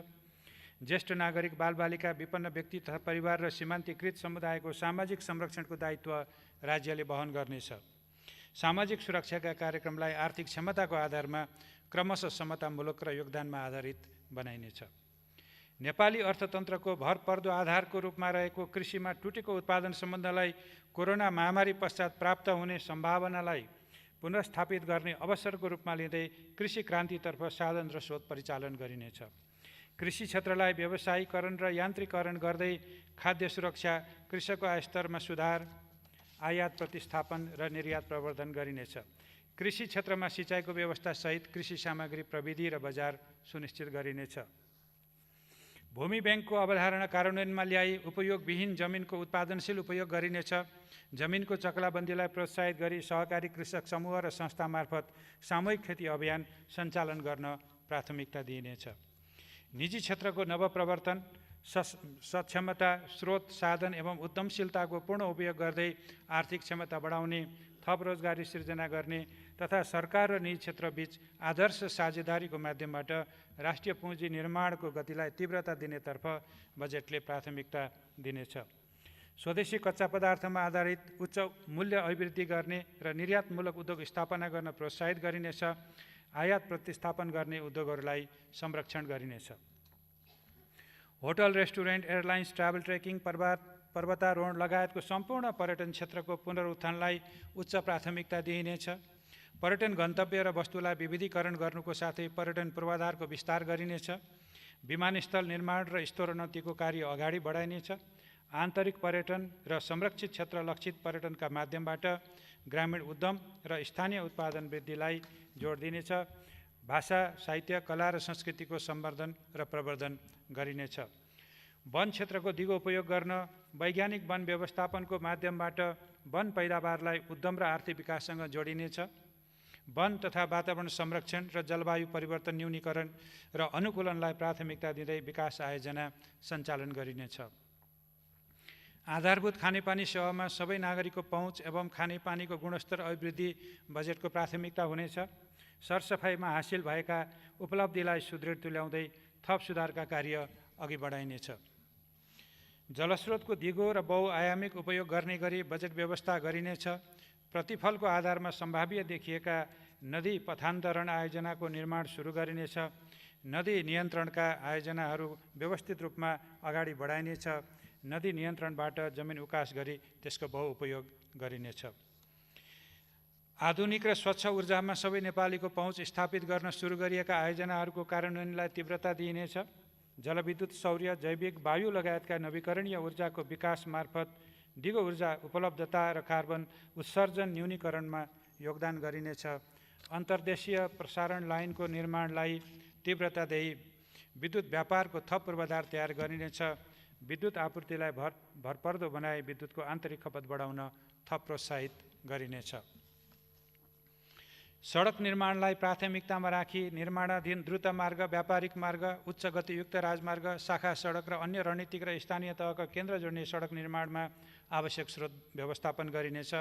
ज्येष्ठ नागरिक, बालबालिका, विपन्न व्यक्ति तथा परिवार र सीमान्तकृत समुदायको सामाजिक संरक्षणको दायित्व राज्यले वहन गर्नेछ। सामाजिक सुरक्षाका कार्यक्रमलाई आर्थिक क्षमताको आधारमा क्रमशः समतामूलक र योगदानमा आधारित बनाइनेछ। नेपाली अर्थतन्त्रको भरपर्दो आधारको रूपमा रहेको कृषिमा टुटेको उत्पादन सम्बन्धलाई कोरोना महामारी पश्चात प्राप्त हुने सम्भावनालाई पुनर्स्थापित गर्ने अवसरको रूपमा लिँदै कृषि क्रान्तितर्फ साधन र स्रोत परिचालन गरिनेछ। कृषि क्षेत्रलाई व्यवसायीकरण र यान्त्रिकरण गर्दै खाद्य सुरक्षा, कृषकको आयस्तरमा सुधार, आयात प्रतिस्थापन र निर्यात प्रवर्धन गरिनेछ। कृषि क्षेत्रमा सिँचाइको व्यवस्था सहित कृषि सामग्री प्रविधि र बजार सुनिश्चित गरिनेछ। भूमि ब्याङ्कको अवधारणा कार्यान्वयनमा ल्याई उपयोगविहीन जमिनको उत्पादनशील उपयोग गरिनेछ। जमिनको चक्लाबन्दीलाई प्रोत्साहित गरी सहकारी कृषक समूह र संस्था मार्फत सामूहिक खेती अभियान सञ्चालन गर्न प्राथमिकता दिइनेछ। निजी क्षेत्रको नवप्रवर्तन, सक्षमता, स्रोत, साधन एवं उद्यमशीलताको पूर्ण उपयोग गर्दै आर्थिक क्षमता बढाउने, थप रोजगारी सिर्जना गर्ने तथा सरकार र निजी क्षेत्रबीच आदर्श साझेदारीको माध्यमबाट राष्ट्रिय पुँजी निर्माणको गतिलाई तीव्रता दिनेतर्फ बजेटले प्राथमिकता दिनेछ। स्वदेशी कच्चा पदार्थमा आधारित उच्च मूल्य अभिवृद्धि गर्ने र निर्यातमूलक उद्योग स्थापना गर्न प्रोत्साहित गरिनेछ। आयात प्रतिस्थापन गर्ने उद्योगहरूलाई संरक्षण गरिनेछ। Hotel, restaurant, airlines, travel, trekking, पर्वतारोहण लगायतको सम्पूर्ण पर्यटन क्षेत्रको पुनरुत्थानलाई उच्च प्राथमिकता दिइनेछ। पर्यटन गन्तव्य र वस्तुलाई विविधीकरण गर्नुको साथै पर्यटन पूर्वाधारको विस्तार गरिनेछ। विमानस्थल निर्माण र स्तरोन्नतिको कार्य अगाडि बढाइनेछ। आन्तरिक पर्यटन र संरक्षित क्षेत्र लक्षित पर्यटनका माध्यमबाट ग्रामीण उद्यम र स्थानीय उत्पादन वृद्धिलाई जोड दिनेछ। भाषा, साहित्य, कला र संस्कृतिको सम्वर्धन र प्रवर्धन गरिनेछ। वन क्षेत्रको दिगो उपयोग गर्न वैज्ञानिक वन व्यवस्थापनको माध्यमबाट वन पैदावारलाई उद्यम र आर्थिक विकाससँग जोडिनेछ। वन तथा वातावरण संरक्षण र जलवायु परिवर्तन न्यूनीकरण र अनुकूलनलाई प्राथमिकता दिँदै विकास आयोजना सञ्चालन गरिनेछ। आधारभूत खानेपानी सेवामा सबै नागरिकको पहुँच एवं खानेपानीको गुणस्तर अभिवृद्धि बजेटको प्राथमिकता हुनेछ। सरसफाइमा हासिल भएका उपलब्धिलाई सुदृढ तुल्याउँदै थप सुधारका कार्य अघि बढाइनेछ। जलस्रोतको दिगो र बहुआयामिक उपयोग गर्ने गरी बजेट व्यवस्था गरिनेछ। प्रतिफलको आधारमा सम्भाव्य देखिएका नदी पथान्तरण आयोजनाको निर्माण सुरु गरिनेछ। नदी नियन्त्रणका आयोजनाहरू व्यवस्थित रूपमा अगाडि बढाइनेछ। नदी नियन्त्रणबाट जमिन उकास गरी त्यसको बहुउपयोग गरिनेछ। आधुनिक र स्वच्छ ऊर्जामा सबै नेपालीको पहुँच स्थापित गर्न सुरु गरिएका आयोजनाहरूको कार्यान्वयनलाई तीव्रता दिइनेछ। जलविद्युत, सौर्य, जैविक, वायु लगायतका नवीकरणीय ऊर्जाको विकास मार्फत दिगो ऊर्जा उपलब्धता र कार्बन उत्सर्जन न्यूनीकरणमा योगदान गरिनेछ। अन्तर्देशीय प्रसारण लाइनको निर्माणलाई तीव्रता दिई विद्युत व्यापारको थप पूर्वाधार तयार गरिनेछ। विद्युत आपूर्तिलाई भरपर्दो बनाई विद्युतको आन्तरिक खपत बढाउन थप प्रोत्साहित गरिनेछ। सडक निर्माणलाई प्राथमिकतामा राखी निर्माणाधीन द्रुत मार्ग, व्यापारिक मार्ग, उच्च गतियुक्त राजमार्ग, शाखा सडक र अन्य रणनीतिक र स्थानीय तहका केन्द्र जोड्ने सडक निर्माणमा आवश्यक स्रोत व्यवस्थापन गरिनेछ।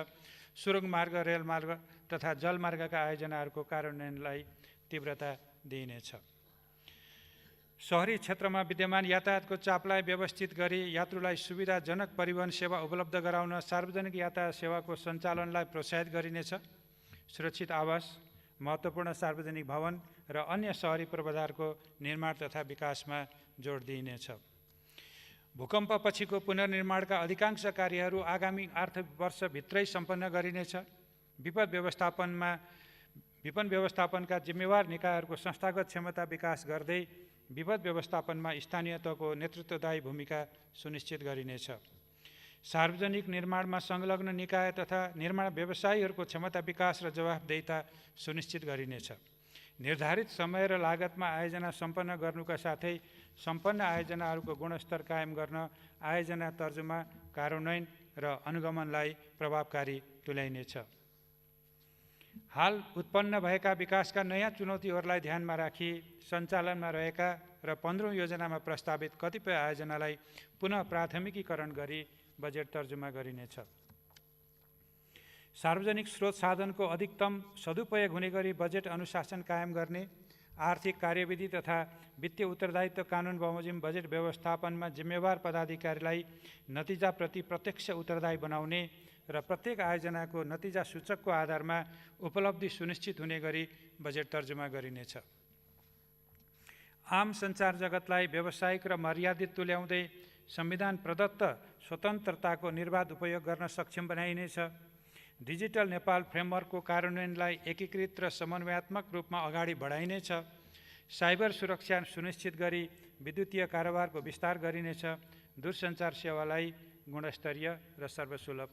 सुरुङ मार्ग, रेलमार्ग तथा जलमार्गका आयोजनाहरूको कार्यान्वयनलाई तीव्रता दिइनेछ। शहरी क्षेत्रमा विद्यमान यातायातको चापलाई व्यवस्थित गरी यात्रुलाई सुविधाजनक परिवहन सेवा उपलब्ध गराउन सार्वजनिक यातायात सेवाको सञ्चालनलाई प्रोत्साहित गरिनेछ। सुरक्षित आवास, महत्त्वपूर्ण सार्वजनिक भवन र अन्य शहरी पूर्वाधारको निर्माण तथा विकासमा जोड दिइनेछ। भूकम्पपछिको पुनर्निर्माणका अधिकांश कार्यहरू आगामी आर्थिक वर्षभित्रै सम्पन्न गरिनेछ। विपद व्यवस्थापनका जिम्मेवार निकायहरूको संस्थागत क्षमता विकास गर्दै विपद व्यवस्थापनमा स्थानीय तहको नेतृत्वदायी भूमिका सुनिश्चित गरिनेछ। सार्वजनिक निर्माणमा संलग्न निकाय तथा निर्माण व्यवसायीहरूको क्षमता विकास र जवाफदेहिता सुनिश्चित गरिनेछ। निर्धारित समय र लागतमा आयोजना सम्पन्न गर्नुका साथै सम्पन्न आयोजनाहरूको गुणस्तर कायम गर्न आयोजना तर्जुमा, कार्यान्वयन र अनुगमनलाई प्रभावकारी तुल्याइनेछ। हाल उत्पन्न भएका विकासका नयाँ चुनौतीहरूलाई ध्यानमा राखी सञ्चालनमा रहेका र 15औं योजनामा प्रस्तावित कतिपय आयोजनालाई पुनः प्राथमिकीकरण गरी बजेट तर्जुमा गरिनेछ। सार्वजनिक स्रोत साधनको अधिकतम सदुपयोग हुने गरी बजेट अनुशासन कायम गर्ने, आर्थिक कार्यविधि तथा वित्तीय उत्तरदायित्व कानुन बमोजिम बजेट व्यवस्थापनमा जिम्मेवार पदाधिकारीलाई नतिजाप्रति प्रत्यक्ष उत्तरदायी बनाउने र प्रत्येक आयोजनाको नतिजा सूचकको आधारमा उपलब्धि सुनिश्चित हुने गरी बजेट तर्जुमा गरिनेछ। आम सञ्चार जगतलाई व्यावसायिक र मर्यादित तुल्याउँदै संविधान प्रदत्त स्वतन्त्रताको निर्वाध उपयोग गर्न सक्षम बनाइनेछ। डिजिटल नेपाल फ्रेमवर्कको कार्यान्वयनलाई एकीकृत र समन्वयात्मक रूपमा अगाडि बढाइनेछ। साइबर सुरक्षा सुनिश्चित गरी विद्युतीय कारोबारको विस्तार गरिनेछ। दूरसञ्चार सेवालाई गुणस्तरीय र सर्वसुलभ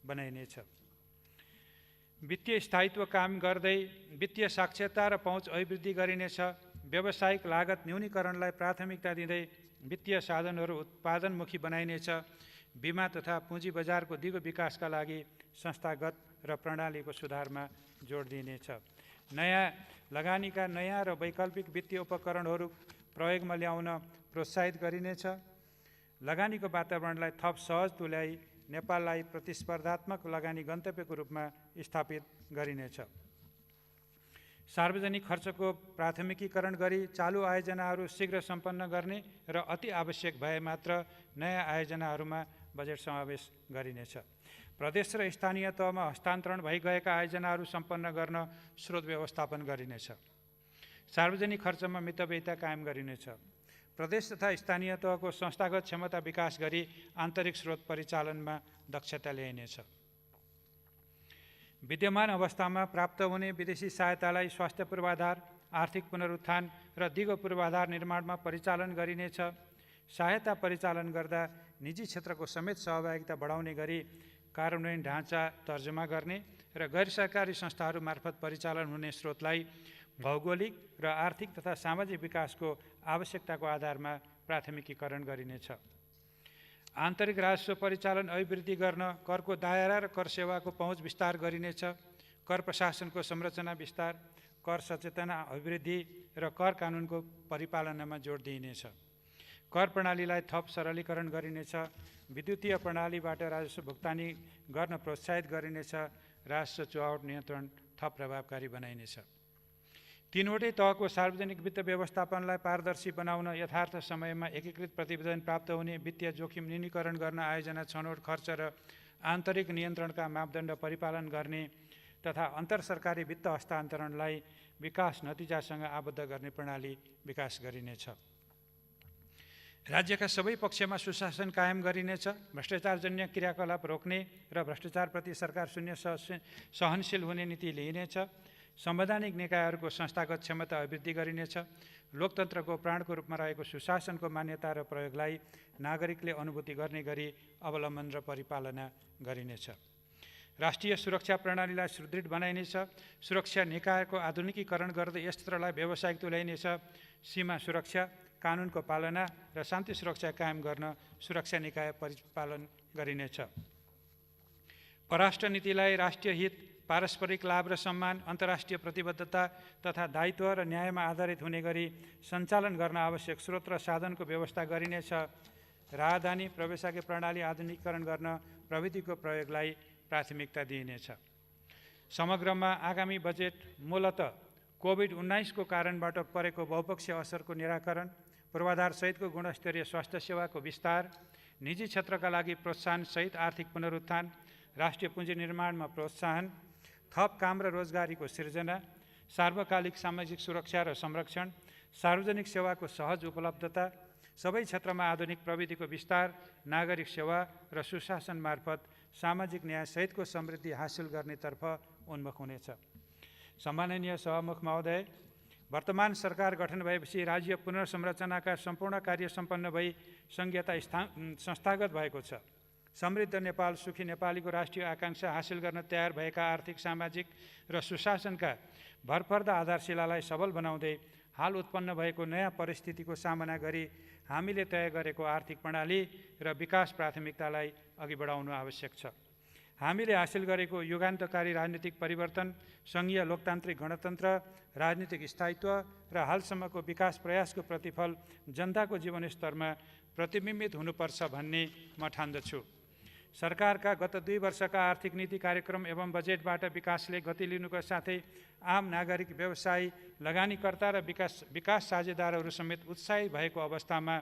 बनाइनेछ। वित्तीय स्थायित्व कायम गर्दै वित्तीय साक्षरता र पहुँच अभिवृद्धि गरिनेछ। व्यावसायिक लागत न्यूनीकरणलाई प्राथमिकता दिँदै वित्तीय साधनहरू उत्पादनमुखी बनाइनेछ। बीमा तथा पुँजी बजारको दिगो विकासका लागि संस्थागत र प्रणालीको सुधारमा जोड दिइनेछ। नयाँ लगानीका नयाँ र वैकल्पिक वित्तीय उपकरणहरू प्रयोगमा ल्याउन प्रोत्साहित गरिनेछ। लगानीको वातावरणलाई थप सहज तुल्याई नेपाललाई प्रतिस्पर्धात्मक लगानी गन्तव्यको रूपमा स्थापित गरिनेछ। सार्वजनिक खर्चको प्राथमिकीकरण गरी चालु आयोजनाहरू शीघ्र सम्पन्न गर्ने र अति आवश्यक भए मात्र नयाँ आयोजनाहरूमा बजेट समावेश गरिनेछ। प्रदेश र स्थानीय तहमा हस्तान्तरण भइगएका आयोजनाहरू सम्पन्न गर्न स्रोत व्यवस्थापन गरिनेछ। सार्वजनिक खर्चमा मितव्ययिता कायम गरिनेछ। प्रदेश तथा स्थानीय तहको संस्थागत क्षमता विकास गरी आन्तरिक स्रोत परिचालनमा दक्षता ल्याइनेछ। विद्यमान अवस्थामा प्राप्त हुने विदेशी सहायतालाई स्वास्थ्य पूर्वाधार, आर्थिक पुनरुत्थान र दिगो पूर्वाधार निर्माणमा परिचालन गरिनेछ। सहायता परिचालन गर्दा निजी क्षेत्रको समेत सहभागिता बढाउने गरी कार्यान्वयन ढाँचा तर्जुमा गर्ने र गैर सरकारी संस्थाहरू मार्फत परिचालन हुने स्रोतलाई भौगोलिक र आर्थिक तथा सामाजिक विकासको आवश्यकताको आधारमा प्राथमिकीकरण गरिनेछ। आन्तरिक राजस्व परिचालन अभिवृद्धि गर्न करको दायरा र कर सेवाको पहुँच विस्तार गरिनेछ। कर प्रशासनको संरचना विस्तार, कर सचेतना अभिवृद्धि र कर कानुनको परिपालनमा जोड दिइनेछ। कर प्रणालीलाई थप सरलीकरण गरिनेछ। विद्युतीय प्रणालीबाट राजस्व भुक्तानी गर्न प्रोत्साहित गरिनेछ। राजस्व चुहावट नियन्त्रण थप प्रभावकारी बनाइनेछ। तीनवटै तहको सार्वजनिक वित्त व्यवस्थापनलाई पारदर्शी बनाउन यथार्थ समयमा एकीकृत प्रतिवेदन प्राप्त हुने, वित्तीय जोखिम न्यूनीकरण गर्न आयोजना छनौट खर्च र आन्तरिक नियन्त्रणका मापदण्ड परिपालन गर्ने तथा अन्तर सरकारी वित्त हस्तान्तरणलाई विकास नतिजासँग आबद्ध गर्ने प्रणाली विकास गरिनेछ। राज्यका सबै पक्षमा सुशासन कायम गरिनेछ। भ्रष्टाचारजन्य क्रियाकलाप रोक्ने र भ्रष्टाचारप्रति सरकार शून्य सहनशील हुने नीति लिइनेछ। संवैधानिक निकायहरूको संस्थागत क्षमता अभिवृद्धि गरिनेछ। लोकतन्त्रको प्राणको रूपमा रहेको सुशासनको मान्यता र प्रयोगलाई नागरिकले अनुभूति गर्ने गरी अवलम्बन र परिपालना गरिनेछ। राष्ट्रिय सुरक्षा प्रणालीलाई सुदृढ बनाइनेछ। सुरक्षा निकायको आधुनिकीकरण गर्दै यस क्षेत्रलाई व्यावसायिक तुल्याइनेछ। सीमा सुरक्षा, कानुनको पालना र शान्ति सुरक्षा कायम गर्न सुरक्षा निकाय परिपालन गरिनेछ। परराष्ट्र नीतिलाई राष्ट्रिय हित, पारस्परिक लाभ र सम्मान, अन्तर्राष्ट्रिय प्रतिबद्धता तथा दायित्व र न्यायमा आधारित हुने गरी सञ्चालन गर्न आवश्यक स्रोत र साधनको व्यवस्था गरिनेछ। राहदानी प्रवेशाकी प्रणाली आधुनिकीकरण गर्न प्रविधिको प्रयोगलाई प्राथमिकता दिइनेछ। समग्रमा आगामी बजेट मूलतः कोभिड-19 को कारणबाट परेको बहुपक्षीय असरको निराकरण, पूर्वाधारसहितको गुणस्तरीय स्वास्थ्य सेवाको विस्तार, निजी क्षेत्रका लागि प्रोत्साहनसहित आर्थिक पुनरुत्थान, राष्ट्रिय पुँजी निर्माणमा प्रोत्साहन, थप काम र रोजगारीको सिर्जना, सार्वकालिक सामाजिक सुरक्षा र संरक्षण, सार्वजनिक सेवाको सहज उपलब्धता, सबै क्षेत्रमा आधुनिक प्रविधिको विस्तार, नागरिक सेवा र सुशासन मार्फत सामाजिक न्यायसहितको समृद्धि हासिल गर्नेतर्फ उन्मुख हुनेछ। सम्माननीय सभामुख महोदय, वर्तमान सरकार गठन भएपछि राज्य पुनर्संरचनाका सम्पूर्ण कार्य सम्पन्न भई संघीयता संस्थागत भएको छ। समृद्ध नेपाल, सुखी नेपालीको राष्ट्रिय आकांक्षा हासिल गर्न तयार भएका आर्थिक, सामाजिक र सुशासनका भरपर्दा आधारशिलालाई सबल बनाउँदै हाल उत्पन्न भएको नयाँ परिस्थितिको सामना गरी हामीले तय गरेको आर्थिक प्रणाली र विकास प्राथमिकतालाई अघि बढाउनु आवश्यक छ। हामीले हासिल गरेको युगान्तकारी राजनीतिक परिवर्तन, सङ्घीय लोकतान्त्रिक गणतन्त्र, राजनीतिक स्थायित्व र हालसम्मको विकास प्रयासको प्रतिफल जनताको जीवनस्तरमा प्रतिबिम्बित हुनुपर्छ भन्ने म ठान्दछु। सरकारका गत 2 वर्षका आर्थिक नीति कार्यक्रम एवं बजेटबाट विकासले गति लिनुका साथै आम नागरिक, व्यवसायी, लगानीकर्ता र विकास साझेदारहरू समेत उत्साही भएको अवस्थामा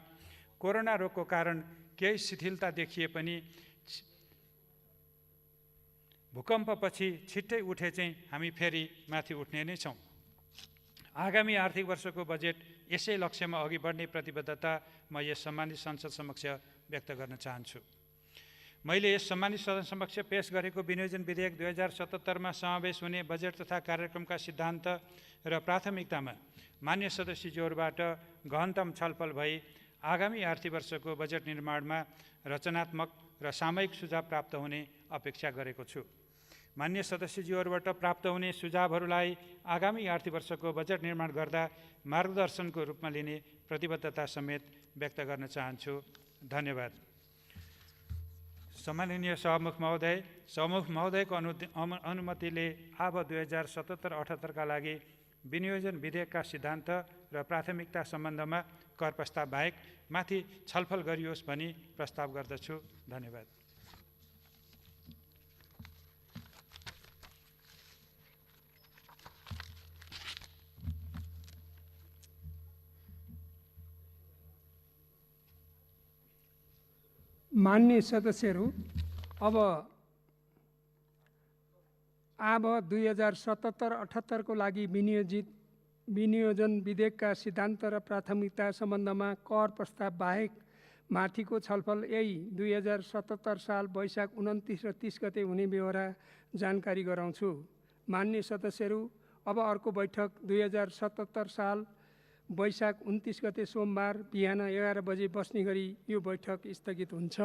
कोरोना रोगको कारण केही शिथिलता देखिए पनि भूकम्पपछि छिट्टै उठे चाहिँ हामी फेरि माथि उठ्ने नै छौँ। आगामी आर्थिक वर्षको बजेट यसै लक्ष्यमा अघि बढ्ने प्रतिबद्धता म यस सम्मानित संसद समक्ष व्यक्त गर्न चाहन्छु। मैले यस सम्मानित सदन समक्ष पेश गरेको विनियोजन विधेयक 2077मा समावेश हुने बजेट तथा कार्यक्रमका सिद्धान्त र प्राथमिकतामा मान्य सदस्यज्यूहरूबाट गहनतम छलफल भई आगामी आर्थिक वर्षको बजेट निर्माणमा रचनात्मक र सामयिक सुझाव प्राप्त हुने अपेक्षा गरेको छु। मान्य सदस्यज्यूहरूबाट प्राप्त हुने सुझावहरूलाई आगामी आर्थिक वर्षको बजेट निर्माण गर्दा मार्गदर्शनको रूपमा लिने प्रतिबद्धता समेत व्यक्त गर्न चाहन्छु। धन्यवाद। सम्माननीय सभामुख महोदयको अनुमतिले अब 2077-78 लागि विनियोजन विधेयकका सिद्धान्त र प्राथमिकता सम्बन्धमा कर प्रस्ताव बाहेक माथि छलफल गरियोस् भनी प्रस्ताव गर्दछु। धन्यवाद। मान्य सदस्यहरू, अब 2077-78 को लागि विनियोजन विधेयकका सिद्धान्त र प्राथमिकता सम्बन्धमा कर प्रस्ताव बाहेक माथिको छलफल यही 2077 साल वैशाख 29 र 30 गते हुने बेहोरा जानकारी गराउँछु। मान्य सदस्यहरू, अब अर्को बैठक 2077 साल वैशाख 29 गते सोमबार बिहान 11 बजे बस्ने गरी यो बैठक स्थगित हुन्छ।